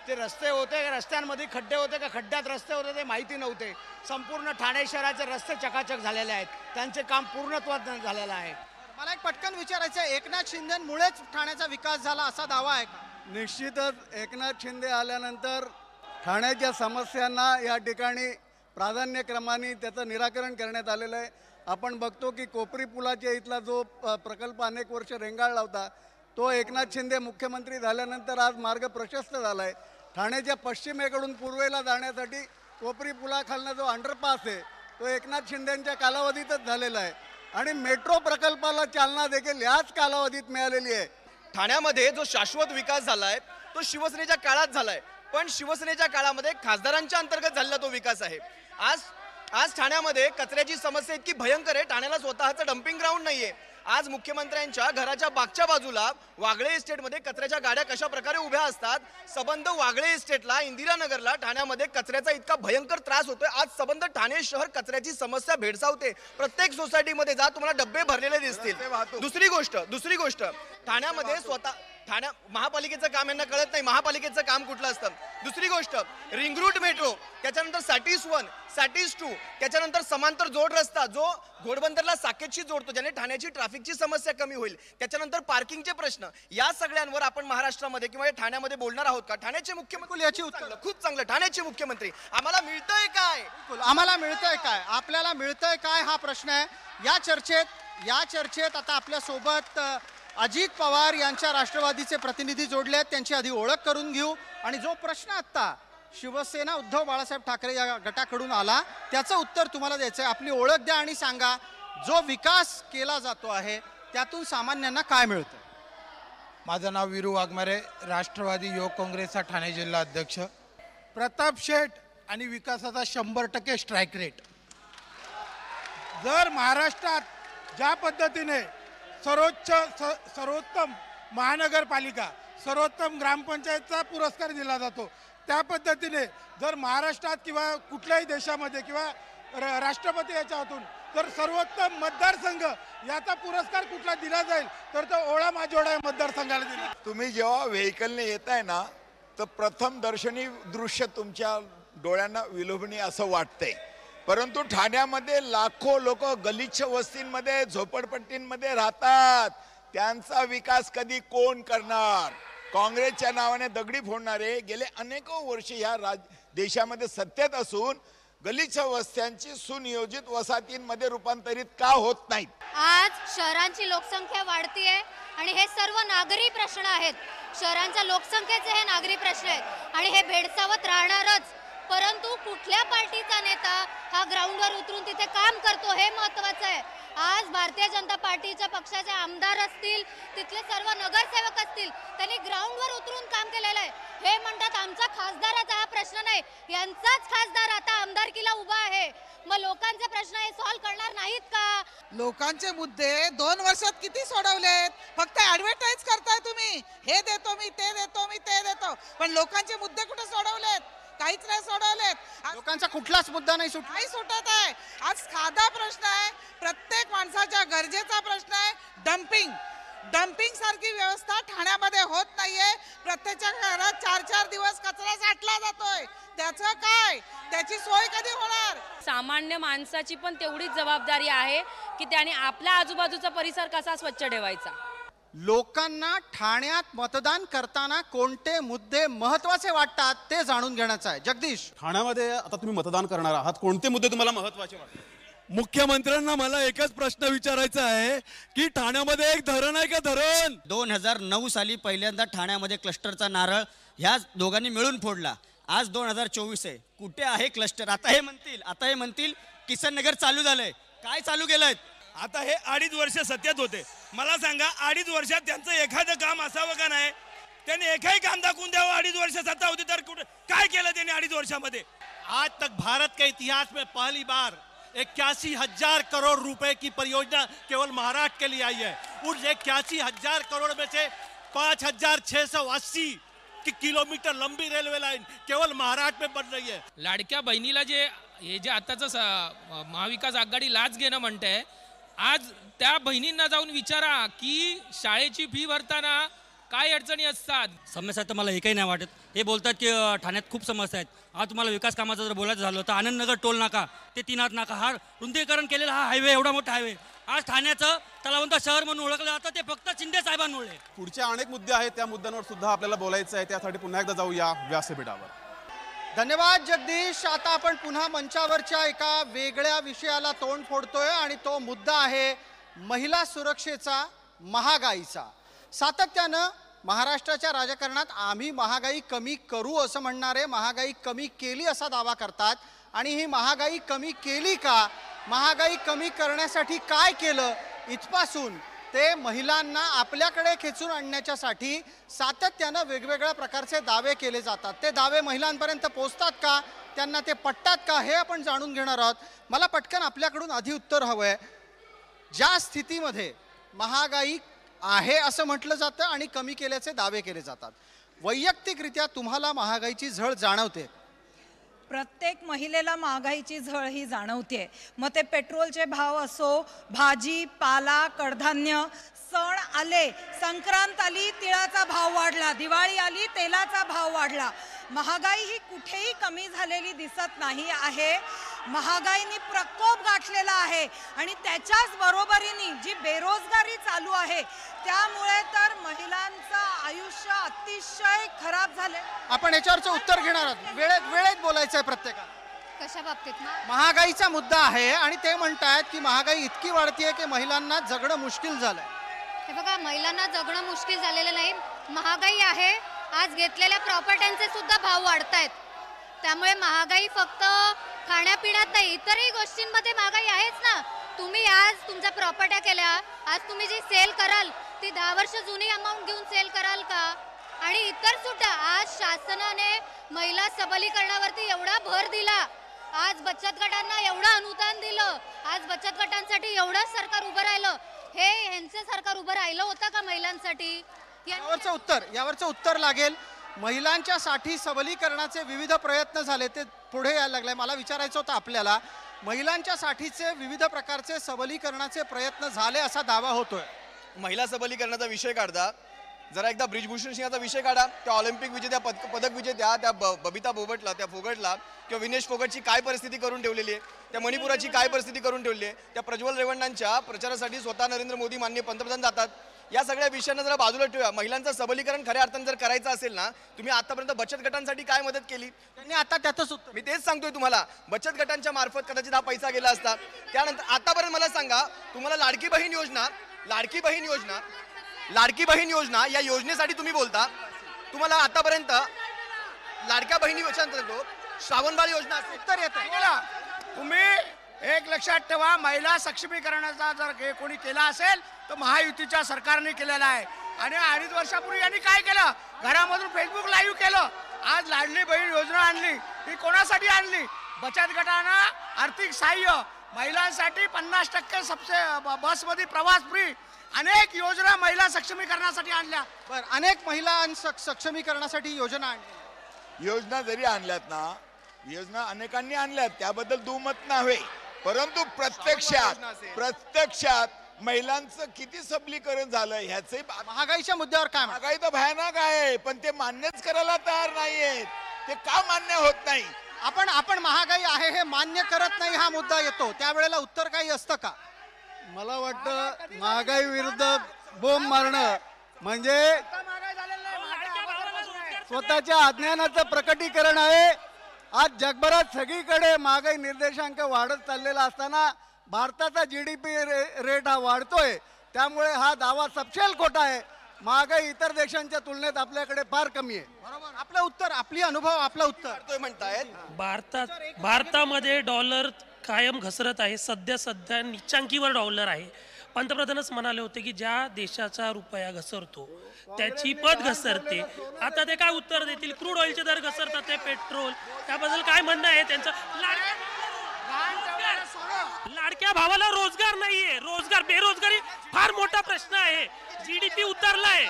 D: ते रस्ते होते का रस्त्यांमध्ये खड्डे होते का खड्ड्यात रस्ते होते ते माहिती नव्हते. संपूर्ण ठाणे शहराचे रस्ते चकाचक झालेले आहेत, त्यांचे काम पूर्णत्वात झालेलं आहे.
A: मला एक पटकन विचारायचं आहे, एकनाथ शिंदेमुळेच ठाण्याचा विकास झाला असा दावा आहे का?
E: निश्चितच एकनाथ शिंदे आल्यानंतर ठाण्याच्या समस्यांना या ठिकाणी प्राधान्यक्रमाने त्याचं निराकरण करण्यात आलेलं आहे. आपण बघतो की कोपरी पुलाच्या इथला जो प्रकल्प अनेक वर्ष रेंगाळला होता तो एकनाथ शिंदे मुख्यमंत्री झाल्यानंतर आज मार्ग प्रशस्त झाला आहे. ठाण्याच्या पश्चिमेकडून पूर्वेला जाण्यासाठी कोपरी पुलाखालनं जो अंडरपास आहे तो एकनाथ शिंदेंच्या कालावधीतच झालेला आहे आणि मेट्रो प्रकल्पाला चालना देखील याच कालावधीत मिळालेली आहे.
G: ठाण्यामध्ये जो शाश्वत विकास झालाय तो शिवसेनेच्या काळात झालाय, पण शिवसेनेच्या काळामध्ये खासदारांच्या अंतर्गत झालेला तो विकास आहे. आज ठाण्यामध्ये कचऱ्याची समस्या इतकी भयंकर आहे, ठाण्याला स्वतःचं डम्पिंग ग्राउंड नाहीये. आज मुख्यमंत्र्यांच्या घराच्या मागच्या बाजूला वागळे इस्टेटमध्ये कचऱ्याच्या गाड्या कशा प्रकारे उभ्या असतात, सबंध वागळे इस्टेटला, इंदिरानगरला ठाण्यामध्ये कचऱ्याचा इतका भयंकर त्रास होतोय. आज सबंध ठाणे शहर कचऱ्याची समस्या भेडसावते. प्रत्येक सोसायटीमध्ये जा तुम्हाला डब्बे भरलेले दिसतील. दुसरी गोष्ट ठाण्यामध्ये ठाण्या महापालिकेचं काम यांना कळत नाही, महापालिकेचं काम कुठलं असतं. दुसरी गोष्ट रिंग रूट मेट्रो, त्याच्यानंतर सॅटिस 1, सॅटिस 2, त्याच्यानंतर समांतर जोड रस्ता जो घोडबंदरला साकेतशी जोडतो, ज्याने ठाण्याची ट्रॅफिकची समस्या कमी होईल. त्याच्यानंतर पार्किंगचे प्रश्न, या सगळ्यांवर आपण महाराष्ट्रामध्ये किंवा ठाण्यामध्ये बोलणार आहोत का? ठाण्याचे मुख्यमंत्री याची उत्तर खूप चांगलं. ठाण्याचे मुख्यमंत्री आम्हाला मिळतंय काय?
A: आम्हाला मिळतंय काय, आपल्याला मिळतंय काय हा प्रश्न आहे. या चर्चेत आता आपल्या सोबत अजित पवार यांच्या राष्ट्रवादीचे प्रतिनिधी जोडले आहेत. त्यांची आधी ओळख करून घेऊ आणि जो प्रश्न आत्ता शिवसेना उद्धव बाळासाहेब ठाकरे या गटाकडून आला त्याचं उत्तर तुम्हाला द्यायचं आहे. आपली ओळख द्या आणि सांगा, जो विकास केला जातो आहे त्यातून सामान्यांना काय मिळतं?
M: माझं नाव वीरू वाघमारे, राष्ट्रवादी युवक काँग्रेसचा ठाणे जिल्हा अध्यक्ष. प्रताप शेठ आणि विकासाचा 100% स्ट्राईक रेट. जर महाराष्ट्रात ज्या पद्धतीने सर्वोत्तम महानगरपालिका, सर्वोत्तम ग्रामपंचायतचा पुरस्कार दिला जातो, त्या पद्धतीने जर महाराष्ट्रात किंवा कुठल्याही देशामध्ये किंवा राष्ट्रपती याच्यातून जर सर्वोत्तम मतदारसंघ याचा पुरस्कार कुठला दिला जाईल तर तो ओळा माजोडा या मतदारसंघाला दिला.
Q: तुम्ही जेव्हा व्हेकलने येताय ना तर प्रथम दर्शनी दृश्य तुमच्या डोळ्यांना विलोभनीय असं वाटतंय, परंतु ठाण्यामध्ये लाखो लोक गलिच्छ वस्तींमध्ये झोपडपट्टींमध्ये राहतात. त्यांचा विकास कधी कोण करणार? काँग्रेसच्या नावाने दगडी फोडणारे गेले अनेको वर्ष या देशामध्ये सत्तेत असून गलिच्छ वस्त्यांची सुनियोजित वसाहतींमध्ये रूपांतरित का होत नाहीत?
I: आज शहरांची लोकसंख्या वाढतीये आणि हे सर्व नागरी प्रश्न आहेत. शहरांच्या लोकसंख्येचे हे नागरी प्रश्न आहेत आणि हे भेडसावत राहणारच. परंतु कुठल्या पार्टीचा नेता हा ग्राउंडवर उतरून तिथे काम करतो हे महत्त्वाचं आहे. आज भारतीय जनता पार्टीच्या पक्षाचे आमदार असतील, तिथले सर्व नगरसेवक असतील, त्यांनी ग्राउंडवर उतरून काम केलेलं आहे. हे म्हणतात आमचा खासदाराचा हा प्रश्न नाही, यांचाच खासदार आता आमदारकीला उभा आहे. मग लोकांचे प्रश्न हे सॉल्व्ह करणार नाहीत का?
K: लोकांचे मुद्दे 2 वर्षात किती सोडवलेत? फक्त ऍडव्हर्टाईज करताय तुम्ही, हे देतो मी, ते देतो मी, ते देतो, पण लोकांचे मुद्दे कुठे सोडवलेत? काहीच नाही सोडवलेत.
A: लोकांचा कुठलाच मुद्दा नाही
K: सुटत आहे. आज साधा प्रश्न आहे, प्रत्येक माणसाच्या गरजेचा प्रश्न आहे. डम्पिंग सारखी व्यवस्था ठाण्यामध्ये होत नाहीये. प्रत्येकाच्या घरात 4-4 दिवस कचरा साठला जातोय. त्याचं काय? त्याची सोय कधी होणार?
H: सामान्य माणसाची पण तेवढीच जबाबदारी आहे की त्याने आपल्या आजूबाजूचा परिसर कसा स्वच्छ ठेवायचा.
A: लोकांना ठाण्यात मतदान करताना कोणते मुद्दे महत्वाचे वाटतात ते जाणून घेण्याचं आहे. जगदीश,
B: ठाण्यामध्ये आता तुम्ही मतदान करणार आहात, कोणते मुद्दे तुम्हाला महत्वाचे वाटतात?
V: मुख्यमंत्र्यांना मला एकच प्रश्न विचारायचा आहे की ठाण्यामध्ये एक धरण आहे का? धरण
N: 2009 साली पहिल्यांदा ठाण्यामध्ये क्लस्टरचा नारळ ह्या दोघांनी मिळून फोडला. आज 2024 आहे, कुठे आहे क्लस्टर? आता हे म्हणतील किसन नगर चालू झालंय. काय चालू केलंय?
V: आता हे 2.5 वर्ष सत्तेत होते. मला सांगा 2.5 वर्षात त्यांचं एखादं काम असावं का नाही? त्यांनी एकही काम दाखवून द्यावं. 2.5 वर्ष सत्ता होती तर कुठे काय केलं त्यांनी 2.5 वर्षामध्ये?
W: आज तक भारत के इतिहास में पहली बार 81,000 करोड़ रुपए की परियोजना केवल महाराष्ट्र के लिए आई है. उस 81,000 करोड़ में से 5,680 किलोमीटर लंबी रेलवे लाइन केवल महाराष्ट्र में बन रही है.
X: लाडक्या बहिणीला जे आताचं महाविकास आघाडी लाच घेणं म्हणते, आज त्या बहिणींना जाऊन विचारा की शाळेची फी भरताना काय अडचणी असतात.
N: समस्या तर मला एकही नाही वाटत. हे बोलतात की ठाण्यात खूप समस्या आहेत. आज तुम्हाला विकास कामाचं जर बोलायचं झालं तर आनंदनगर टोल नाका ते 3 हात नाका, हा रुंदीकरण केलेला हा हायवे, एवढा मोठा हायवे, आज ठाण्याचं तलावंत शहर म्हणून ओळखलं जातं ते फक्त शिंदे साहेबांमुळे.
B: पुढचे अनेक मुद्दे आहेत, त्या मुद्द्यांवर सुद्धा आपल्याला बोलायचं आहे. त्यासाठी पुन्हा एकदा जाऊया व्यासपीठावर.
A: धन्यवाद जगदीश. आता आपण पुन्हा मंचावरच्या एका वेगळ्या विषयाला तोंड फोडतोय आणि तो मुद्दा आहे महिला सुरक्षेचा, महागाईचा. सातत्यानं महाराष्ट्राच्या राजकारणात आम्ही महागाई कमी करू असं म्हणणारे महागाई कमी केली असा दावा करतात. आणि ही महागाई कमी केली का, महागाई कमी करण्यासाठी काय केलं, इथपासून ते महिलांना आपल्याकडे खेचून आणण्याच्यासाठी सातत्यानं वेगवेगळ्या प्रकारचे दावे केले जातात. ते दावे महिलांपर्यंत पोहोचतात का, त्यांना ते पटतात का, हे आपण जाणून घेणार आहोत. मला पटकन आपल्याकडून आधी उत्तर हवं आहे. ज्या स्थितीमध्ये महागाई आहे असं म्हटलं जातं आणि कमी केल्याचे दावे केले जातात, वैयक्तिकरित्या तुम्हाला महागाईची झळ जाणवते?
J: प्रत्येक महिलेला महागाईची झळ ही जाणवते. मग ते पेट्रोलचे भाव असो, भाजी पाला कडधान्य, सण आले, संक्रांत आली तिळाचा भाव वाढला, दिवाळी आली तेलाचा भाव वाढला. महागाई ही कुठेही कमी झालेली दिसत नाही आहे. महागाईने प्रकोप गाठलेला आहे आणि त्याच्याच बरोबरीने जी बेरोजगारी चालू आहे त्यामुळे तर महिलांचं आयुष्य अतिशय खराब झाले.
A: आपण याच्यावरचं उत्तर घेणार आहोत. वेळेत बोलायचं आहे प्रत्येकाला.
I: कशा बाबतीत ना?
A: महागाईचा मुद्दा आहे आणि ते म्हणतात की महागाई इतकी वाढतीये की महिलांना जगणं मुश्किल झालंय.
I: हे बघा, महिलांना जगणं मुश्किल झालेलं नाही, महागाई आहे. आज घेतलेल्या प्रॉपर्ट्यांचे सुद्धा भाव वाढत आहेत. त्यामुळे महागाई फक्त खाण्यापिण्यात नाही, इतरही गोष्टींमध्ये महागाई आहेच ना. तुम्ही आज तुमच्या प्रॉपर्ट्या केल्या, आज तुम्ही जी सेल कराल ती 10 वर्ष जुनी अमाऊंट घेऊन सेल कराल का? आणि इतर सुद्धा आज शासनाने महिला सबलीकरणावरती एवढा भर दिला, आज बचत गटांना एवढं अनुदान दिलं, आज बचत गटांसाठी एवढं सरकार उभं राहिलं. हे ह्यांचं सरकार उभं राहिलं होतं का महिलांसाठी?
A: यावरचं उत्तर लागेल. महिलांच्यासाठी सबलीकरणाचे विविध प्रयत्न झाले, ते पुढे यायला लागले. मला विचारायचं होतं आपल्याला, महिलांच्यासाठीचे विविध प्रकारचे सबलीकरणाचे प्रयत्न झाले असा दावा होतोय.
G: महिला सबलीकरणाचा विषय काढता, जरा एकदा ब्रिजभूषण सिंहाचा विषय काढा. त्या ऑलिम्पिक विजेत्या पदक विजेत्या त्या बबिता फोगटला किंवा विनेश फोगटची काय परिस्थिती करून ठेवलेली आहे, त्या मणिपुराची काय परिस्थिती करून ठेवली आहे, त्या प्रज्वल रेवण्णांच्या प्रचारासाठी स्वतः नरेंद्र मोदी माननीय पंतप्रधान जातात. या सगळ्या विषयांना जरा बाजूला ठेवा. महिलांचं सबलीकरण खऱ्या अर्थानं जर करायचं असेल ना, तुम्ही आतापर्यंत बचत गटांसाठी काय मदत केली? त्यांनी आता त्यातच उत्तर, मी तेच सांगतोय तुम्हाला, बचत गटांच्या मार्फत कदाचित हा पैसा गेला असता. त्यानंतर आतापर्यंत मला सांगा, तुम्हाला लाडकी बहीण योजना या योजनेसाठी तुम्ही बोलता, तुम्हाला आतापर्यंत लाडक्या बहिणी श्रावणबाळ योजना उत्तर येतं.
D: तुम्ही एक लक्षात ठेवा, महिला सक्षमीकरणाचा जर कोणी केला असेल तर महायुतीच्या सरकारने केलेला आहे. आणि 2.5 वर्षापूर्वी यांनी काय केलं, घरामधून फेसबुक लाईव्ह केलं. आज लाडली बहीण योजना आणली, ही कोणासाठी आणली? बचत गटांना आर्थिक सहाय्य, महिलांसाठी 50% सबसे बसमध्ये प्रवास फ्री, अनेक योजना महिला सक्षमीकरणासाठी आणल्या.
A: बरं, अनेक महिला सक्षमीकरणासाठी योजना आणल्या.
Q: योजना जरी आणल्यात ना, योजना अनेकांनी आणल्यात, त्याबद्दल दुमत नाही, परंतु प्रत्यक्षात महिलांचं किती सबलीकरण झालं ह्याचे
A: महागाईच्या मुद्द्यावर काय?
Q: महागाई तर भयानक आहे, पण ते मान्यच करायला तयार नाहीयेत. ते का मान्य होत नाही?
A: आपण महागाई आहे हे मान्य करत नाही, हा मुद्दा येतो, त्यावेळेला उत्तर काही असतं का?
E: मला वाटतं महागाई विरुद्ध बोंब मारणं म्हणजे स्वतःच्या अज्ञानाचं प्रकटीकरण आहे. आज जगभरात सगळीकडे महागाई निर्देशांक वाढत चाललेला असताना भारताचा GDP रेट हा वाढतोय. त्यामुळे हा दावा सपशेल खोटा आहे. महागाई इतर देशांच्या तुलनेत आपल्याकडे फार कमी आहे.
A: बरोबर, आपलं उत्तर, आपली अनुभव, आपलं उत्तर
F: म्हणतायत. भारतामध्ये डॉलर कायम घसरत आहे. सध्या नीचांकीवर डॉलर आहे. पंतप्रधानच म्हणाले होते की ज्या देशाचा रुपया घसरतो त्याची पत घसरते. आता ते काय उत्तर देतील? क्रूड ऑइलचे दर घसरतात, ते पेट्रोल, त्याबद्दल काय म्हणणं आहे त्यांचं? लाडक्या भावाला रोजगार नाहीये, बेरोजगारी फार मोठा प्रश्न आहे. GDP उतरलाय.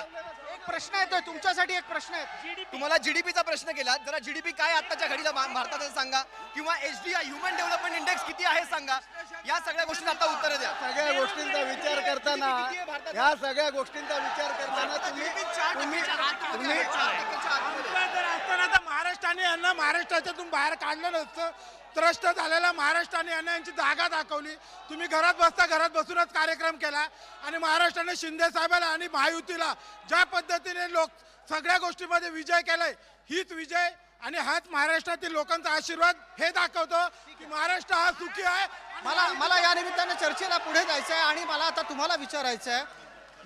A: एक प्रश्न येतोय तुमच्यासाठी, एक प्रश्न आहे.
G: तुम्हाला GDPचा प्रश्न केला, जरा GDP काय आताच्या घडीला भारतात सांगा, किंवा HDI ह्युमन डेव्हलपमेंट इंडेक्स किती आहे सांगा. या सगळ्या गोष्टींना आता उत्तर द्या.
E: सगळ्या गोष्टींचा विचार करताना
M: महाराष्ट्राने यांना महाराष्ट्राच्यातून बाहेर काढलं नसतं. त्रस्त झालेला महाराष्ट्राने यांची जागा दाखवली. तुम्ही घरात बसूनच कार्यक्रम केला आणि महाराष्ट्राने शिंदे साहेबांना आणि महायुतीला ज्या पद्धतीने लोक सगळ्या गोष्टीमध्ये विजय केलाय, हीच विजय आणि हाच महाराष्ट्रातील लोकांचा आशीर्वाद हे दाखवतो की महाराष्ट्र हा सुखी आहे.
A: मला या निमित्तानं चर्चेला पुढे जायचं आहे आणि मला आता तुम्हाला विचारायचं आहे,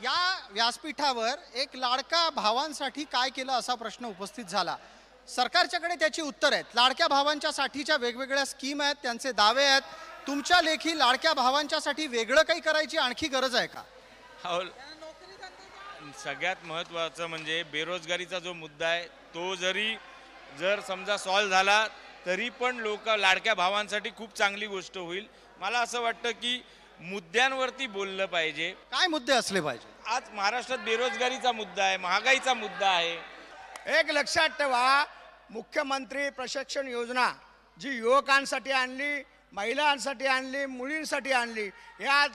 A: या व्यासपीठावर एक लाडका भावांसाठी काय केलं असा प्रश्न उपस्थित झाला. सरकारच्याकडे त्याची उत्तर आहेत. लाडक्या भावांच्या साठीच्या वेगवेगळ्या स्कीम आहेत, त्यांचे दावे आहेत. तुमच्या लेखी लाडक्या भावांच्यासाठी वेगळं काही करायची आणखी गरज आहे का?
L: सगळ्यात महत्त्वाचं म्हणजे बेरोजगारीचा जो मुद्दा आहे तो जर समजा सॉल्व्ह झाला तरी पण लाडक्या भावांसाठी खूप चांगली गोष्ट होईल. मला असं वाटतं की मुद्द्यांवरती बोललं पाहिजे.
A: काय मुद्दे असले पाहिजे?
L: आज महाराष्ट्रात बेरोजगारीचा मुद्दा आहे, महागाईचा मुद्दा आहे.
D: एक लक्षात ठेवा, मुख्यमंत्री प्रशिक्षण योजना जी युवकांसाठी आणली, महिलांसाठी आणली, मुलींसाठी आणली, या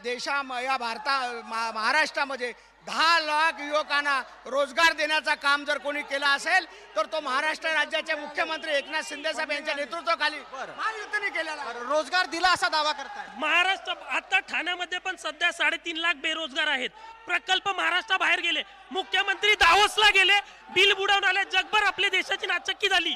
D: महाराष्ट्रामध्ये 10 लाख युवकांना रोजगार देण्याचं काम जर कोणी केलं असेल तर तो महाराष्ट्र राज्याचे मुख्यमंत्री एकनाथ शिंदे साहेब यांच्या नेतृत्वाखाली महायुतीने केलेला.
A: रोजगार दिला असा दावा करताय.
F: महाराष्ट्र आता ठाण्यामध्ये पण सध्या 3.5 लाख बेरोजगार आहेत. प्रकल्प महाराष्ट्राबाहेर गेले, मुख्यमंत्री दावोसला गेले, बिल बुडवून आले, जगभर आपल्या देशाची नाचक्की झाली.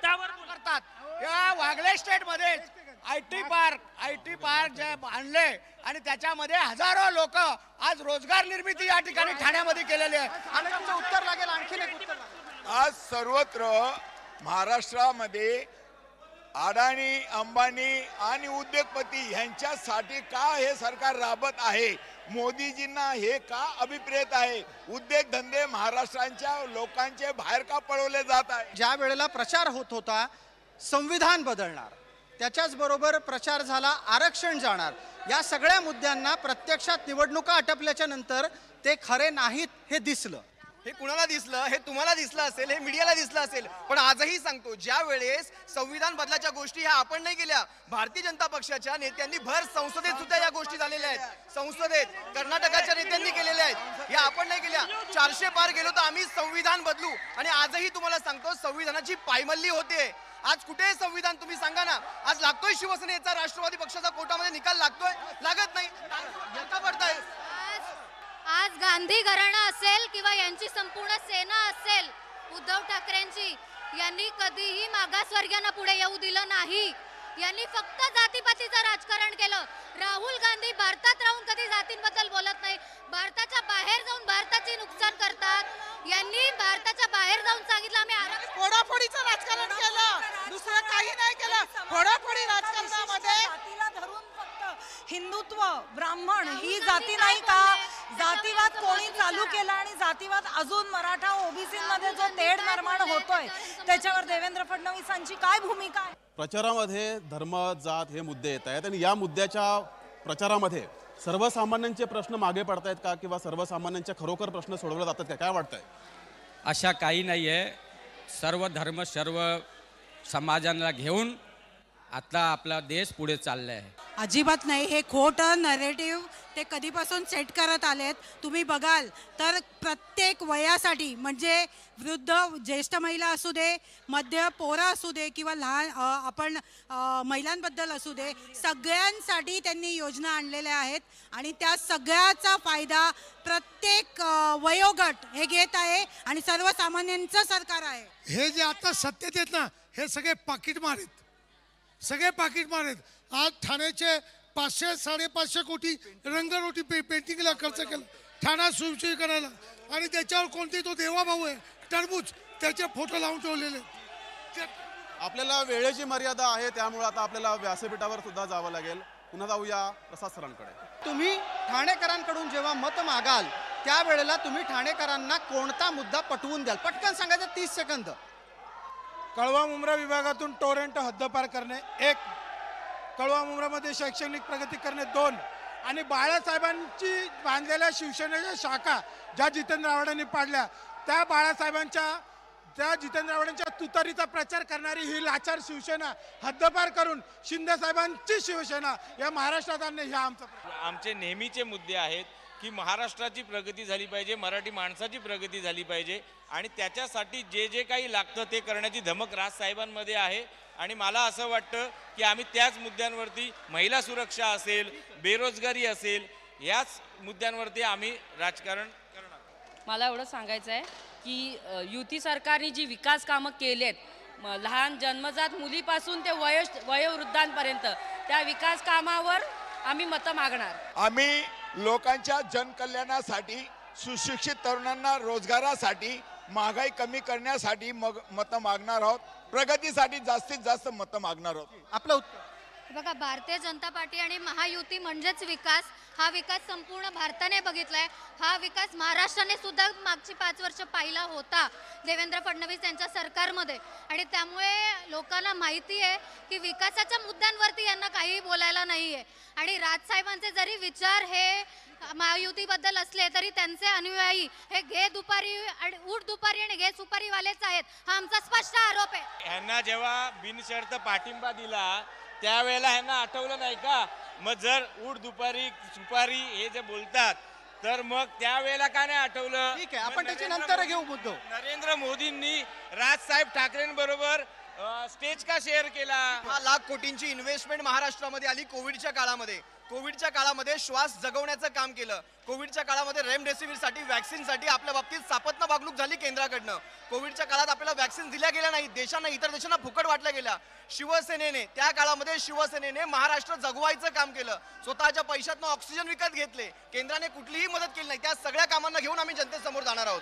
F: त्यावर
D: करतात. या वागले स्टेटमध्ये IT पार्क जे बांधले आणि त्याच्यामध्ये हजारो लोक आज रोजगार निर्मिती या ठिकाणी ठाण्यामध्ये केलेली आहे.
A: आणि तुमचं उत्तर लागेल, आणखीन एक उत्तर लागेल.
Q: आज सर्वत्र महाराष्ट्रामध्ये अडाणी, अंबानी आणि उद्योगपती यांच्यासाठी का हे सरकार राबत आहे? मोदीजींना हे का अभिप्रेत आहे? उद्योगधंदे महाराष्ट्राच्या लोकांचे बाहेर का पळवले जात आहे?
A: ज्या वेळेला प्रचार होत होता संविधान बदलणार, त्याच्याच बरोबर प्रचार झाला आरक्षण जाणार, या सगळ्या मुद्द्यांना प्रत्यक्षात निवडणुका आटपल्याच्या नंतर ते खरे नाहीत हे दिसलं.
G: हे कुणाला दिसलं? हे तुम्हाला दिसलं असेल, हे मीडियाला दिसलं असेल. पण आजही सांगतो, ज्या वेळेस संविधान बदलाच्या गोष्टी ह्या आपण नाही केल्या, भारतीय जनता पक्षाच्या नेत्यांनी भर संसदेत सुद्धा या गोष्टी झालेल्या आहेत. संसदेत कर्नाटकाच्या नेत्यांनी केलेल्या आहेत, या आपण नाही केल्या. 400 पार गेलो तर आम्ही संविधान बदलू. आणि आजही तुम्हाला सांगतो संविधानाची पायमल्ली होते. आज कुठे संविधान तुम्ही सांगा ना. आज लागतोय शिवसेनेचा, राष्ट्रवादी पक्षाचा कोर्टामध्ये निकाल लागतोय? लागत नाही. पडताय.
I: आज गांधी घराणा असेल किंवा यांची संपूर्ण सेना असेल, उद्धव ठाकरेंची, यांनी कधीही मागासवर्गीयांना पुढे येऊ दिलं नाही. यांनी फक्त जातीपातीचं राजकारण केलं. राहुल गांधी भारतात राहून कधी जातींबद्दल बोलत नाही, भारताच्या बाहेर जाऊन भारताचे नुकसान करतात. यांनी भारताच्या बाहेर जाऊन सांगितलं आम्ही
K: फोडाफोडीचं राजकारण केलं, दुसरं काही नाही केलं. फोडाफोडी राजकारणामध्ये
J: हिंदुत्व, ब्राह्मण ही जाती नाही का? जातीवाद कोणी चालू केला आणि जातीवाद अजून मराठा ओबीसी मध्ये जो तेढ निर्माण होतोय त्याच्यावर देवेंद्र फडणवीसांची काय भूमिका आहे?
B: प्रचारामध्ये धर्म, जात हे मुद्दे येत आहेत आणि या मुद्द्याच्या प्रचारामध्ये सर्वसामान्यांचे प्रश्न मागे पडतायत का, किंवा सर्वसामान्यांचे खरोखर प्रश्न सोडवले जातात का? काय वाटतंय?
O: अशा काही नाही आहे. सर्व धर्म, सर्व समाजाला घेऊन आता आपला देश पुढे चालला आहे.
R: अजिबात नाही. हे खोटं नरेटिव्ह ते कधीपासून सेट करत आलेत. तुम्ही बघाल तर प्रत्येक वयासाठी, म्हणजे वृद्ध, ज्येष्ठ महिला असू दे, मध्य पोरं असू दे, किंवा लहान आपण महिलांबद्दल असू दे, सगळ्यांसाठी त्यांनी योजना आणलेल्या आहेत आणि त्या सगळ्याचा फायदा प्रत्येक वयोगट हे घेत आहे आणि सर्वसामान्यांचं सरकार आहे.
M: हे जे आता सत्तेत येत ना, हे सगळे पाकिटमार आहेत, सगळे पाकिटमार आहेत. आज ठाण्याचे 500-550 कोटी रंगरोटी पेंटिंगला खर्च केला, ठाणा सुशोभीकरणाला, आणि त्याच्यावर कोणते तो देवाभाऊ आहे टरबूज, त्याचे फोटो लावून ठेवलेले.
B: आपल्याला वेळेची मर्यादा आहे, त्यामुळे आता आपल्याला व्यासपीठावर सुद्धा जावं लागेल. पुन्हा जाऊया प्रसाद सरांकडे.
A: तुम्ही ठाणेकरांकडून जेव्हा मत मागाल त्यावेळेला तुम्ही ठाणेकरांना कोणता मुद्दा पटवून द्याल? पटकन सांगायचं, 30 सेकंद.
M: कळवा मुंब्रा विभागातून टोरेंटो हद्दपार करणे 1, कळवा मुंब्रामध्ये शैक्षणिक प्रगती करणे 2, आणि बाळासाहेबांची बांधलेल्या शिवसेनेच्या शाखा ज्या जितेंद्र आव्हाडांनी पाडल्या, त्या जितेंद्र आव्हाडांच्या तुतारीचा प्रचार करणारी ही लाचार शिवसेना हद्दपार करून शिंदे साहेबांची शिवसेना या महाराष्ट्रात आणणे हे
L: आमचे नेहमीचे मुद्दे आहेत की महाराष्ट्राची प्रगती झाली पाहिजे, मराठी माणसाची प्रगती झाली पाहिजे, आणि त्याच्यासाठी जे जे काही लागतं ते करण्याची धमक राज साहेबांमध्ये आहे. आणि मला असं वाटतं की आम्ही त्याच मुद्द्यांवरती, महिला सुरक्षा असेल, बेरोजगारी असेल, याच मुद्द्यांवरती आम्ही राजकारण करणार.
H: मला एवढं सांगायचं आहे की युती सरकारने जी विकास कामं केलेत, लहान जन्मजात मुलीपासून ते वयोवृद्धांपर्यंत, त्या विकास कामावर आम्ही मतं मागणार.
Q: आम्ही लोकांच्या जनकल्याणासाठी, सुशिक्षित तरुणांना रोजगारासाठी, महागाई कमी करण्यासाठी मतं मागणार आहोत. प्रगतीसाठी जास्तीत जास्त मतं मागणार आहोत.
A: आपलं उत्तर.
I: बघा, भारतीय जनता पार्टी आणि महायुती म्हणजेच विकास. हा विकास संपूर्ण भारताने बघितलाय. हा विकास महाराष्ट्राने सुद्धा मागची 5 वर्ष पाहिला होता देवेंद्र फडणवीस यांच्या सरकारमध्ये. आणि त्यामुळे लोकांना माहिती आहे की विकासाच्या मुद्द्यांवरती यांना काही बोलायला नाही आहे. आणि राजसाहेबांचे जरी विचार हे महायुतीबद्दल असले तरी त्यांचे अनुयायी हे घे दुपारी आणि उठ दुपारी आणि घे सुपारीवालेच आहेत. हा आमचा स्पष्ट आरोप आहे.
L: ह्यांना जेव्हा बिनशर्त पाठिंबा दिला त्यावेळेला ह्यांना आठवलं नाही का? मग जर उठ दुपारी सुपारी हे जे बोलतात तर मग त्यावेळेला का नाही आठवलं?
A: ठीक आहे, आपण त्याची नंतर घेऊ मुद्दो.
L: नरेंद्र मोदींनी राजसाहेब ठाकरेंबरोबर स्टेज का शेअर केला?
G: 6 लाख कोटींची इन्व्हेस्टमेंट महाराष्ट्रामध्ये आली कोविडच्या काळामध्ये. कोविडच्या काळामध्ये श्वास जगवण्याचं काम केलं. कोविडच्या काळामध्ये रेमडेसिवीरसाठी, वॅक्सिनसाठी आपल्या बाबतीत सापत्न वागणूक झाली केंद्राकडनं. कोविडच्या काळात आपल्याला वॅक्सिन दिल्या गेल्या नाही, देशांना, इतर देशांना फुकट वाटल्या गेल्या. शिवसेनेने त्या काळामध्ये शिवसेनेने महाराष्ट्र जगवायचं काम केलं. स्वतःच्या पैशातनं ऑक्सिजन विकत घेतले. केंद्राने कुठलीही मदत केली नाही. त्या सगळ्या कामांना घेऊन आम्ही जनतेसमोर जाणार आहोत.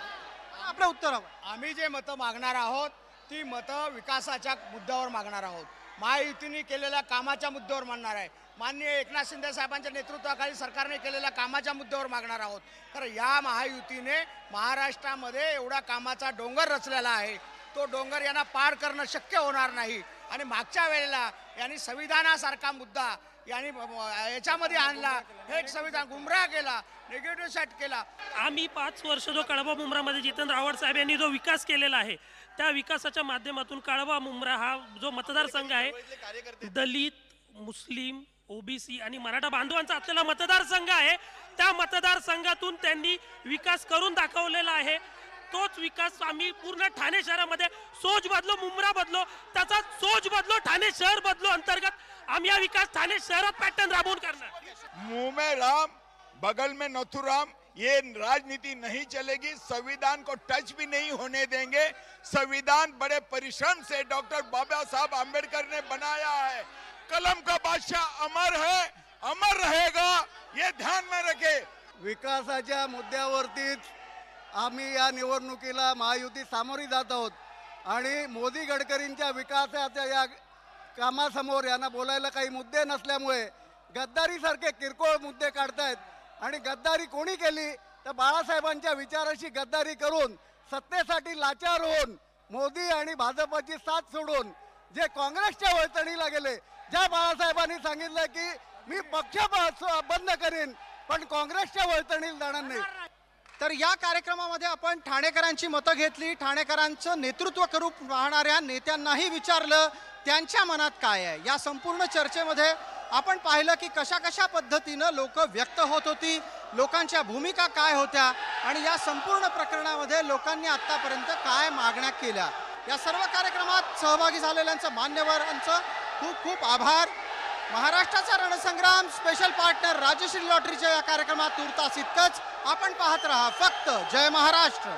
A: आपलं उत्तर हवं.
D: आम्ही जे मतं मागणार आहोत ती मतं विकासाच्या मुद्द्यावर मागणार आहोत. महायुतीने केलेल्या कामाच्या मुद्द्यावर मागणार आहे. माननीय एकनाथ शिंदे साहेबांच्या नेतृत्वाखाली सरकारने केलेल्या कामाच्या मुद्द्यावर मागणार आहोत. तर या महायुतीने महाराष्ट्रामध्ये एवढा कामाचा डोंगर रचलेला आहे. तो डोंगर यांना पार करणं शक्य होणार नाही. आणि मागच्या वेळेला यांनी संविधानासारखा मुद्दा यांनी याच्यामध्ये आणला. हे संविधान गुमराह केला, निगेटिव्ह सेट केला.
F: आम्ही 5 वर्ष जो कळवा मुंब्रामध्ये जितेंद्र आव्हाड साहेब यांनी जो विकास केलेला आहे त्या विकासाच्या माध्यमातून कळवा मुंब्रा हा जो मतदारसंघ आहे दलित, मुस्लिम, ओबीसी आणि मराठा बांधवांचा असलेला मतदारसंघ आहे. त्या मतदारसंघातून त्यांनी विकास करून दाखवलेला आहे. तोच विकास आम्ही पूर्ण ठाणे शहरामध्ये सोच बदलो, मुंब्रा बदलो, त्याचा सोच बदलो, ठाणे शहर बदलो अंतर्गत आम्ही हा विकास ठाणे शहरात पॅटर्न राबवून करणार.
Q: मुंह में राम बगल में नथुराम, ये राजनीति नहीं चलेगी. संविधान को टच भी नहीं होने देंगे. संविधान बड़े परिश्रम से डॉक्टर बाबा साहब आम्बेडकर ने बनाया है. कलम का बादशाह अमर है, अमर रहेगा, ये ध्यान में रखे.
E: विकासाच्या मुद्द्यावरतीच आम्ही या निवडणुकीला महायुती सामोरी जात आहोत. आणि मोदी गडकरींच्या विकासाच्या या कामासमोर यांना बोलायला काही मुद्दे नसल्यामुळे गद्दारीसारखे किरकोळ मुद्दे काढतायत. आणि गद्दारी कोणी केली तर बाळासाहेबांच्या विचाराशी गद्दारी करून सत्तेसाठी लाचार होऊन मोदी आणि भाजपची साथ सोडून जे काँग्रेसच्या वळतणीला गेले. ज्या बाळासाहेबांनी सांगितलं की मी पक्ष बंद करीन पण काँग्रेसच्या वळतणीला जाणार नाही.
A: तर या कार्यक्रमामध्ये आपण ठाणेकरांची मतं घेतली. ठाणेकरांचं नेतृत्व करू पाहणाऱ्या नेत्यांनाही विचारलं त्यांच्या मनात काय आहे. या संपूर्ण चर्चेमध्ये आपण पाहिलं की कशा कशा पद्धतीनं लोक व्यक्त होत होती, लोकांच्या भूमिका काय होत्या आणि या संपूर्ण प्रकरणामध्ये लोकांनी आत्तापर्यंत काय मागण्या केल्या. या सर्व कार्यक्रमात सहभागी झालेल्यांचं, मान्यवरांचं खूप खूप आभार. महाराष्ट्राचा रणसंग्राम स्पेशल पार्टनर राजश्री लॉटरीच्या या कार्यक्रमात तुर्तास इतकंच. आपण पाहत रहा फक्त जय महाराष्ट्र.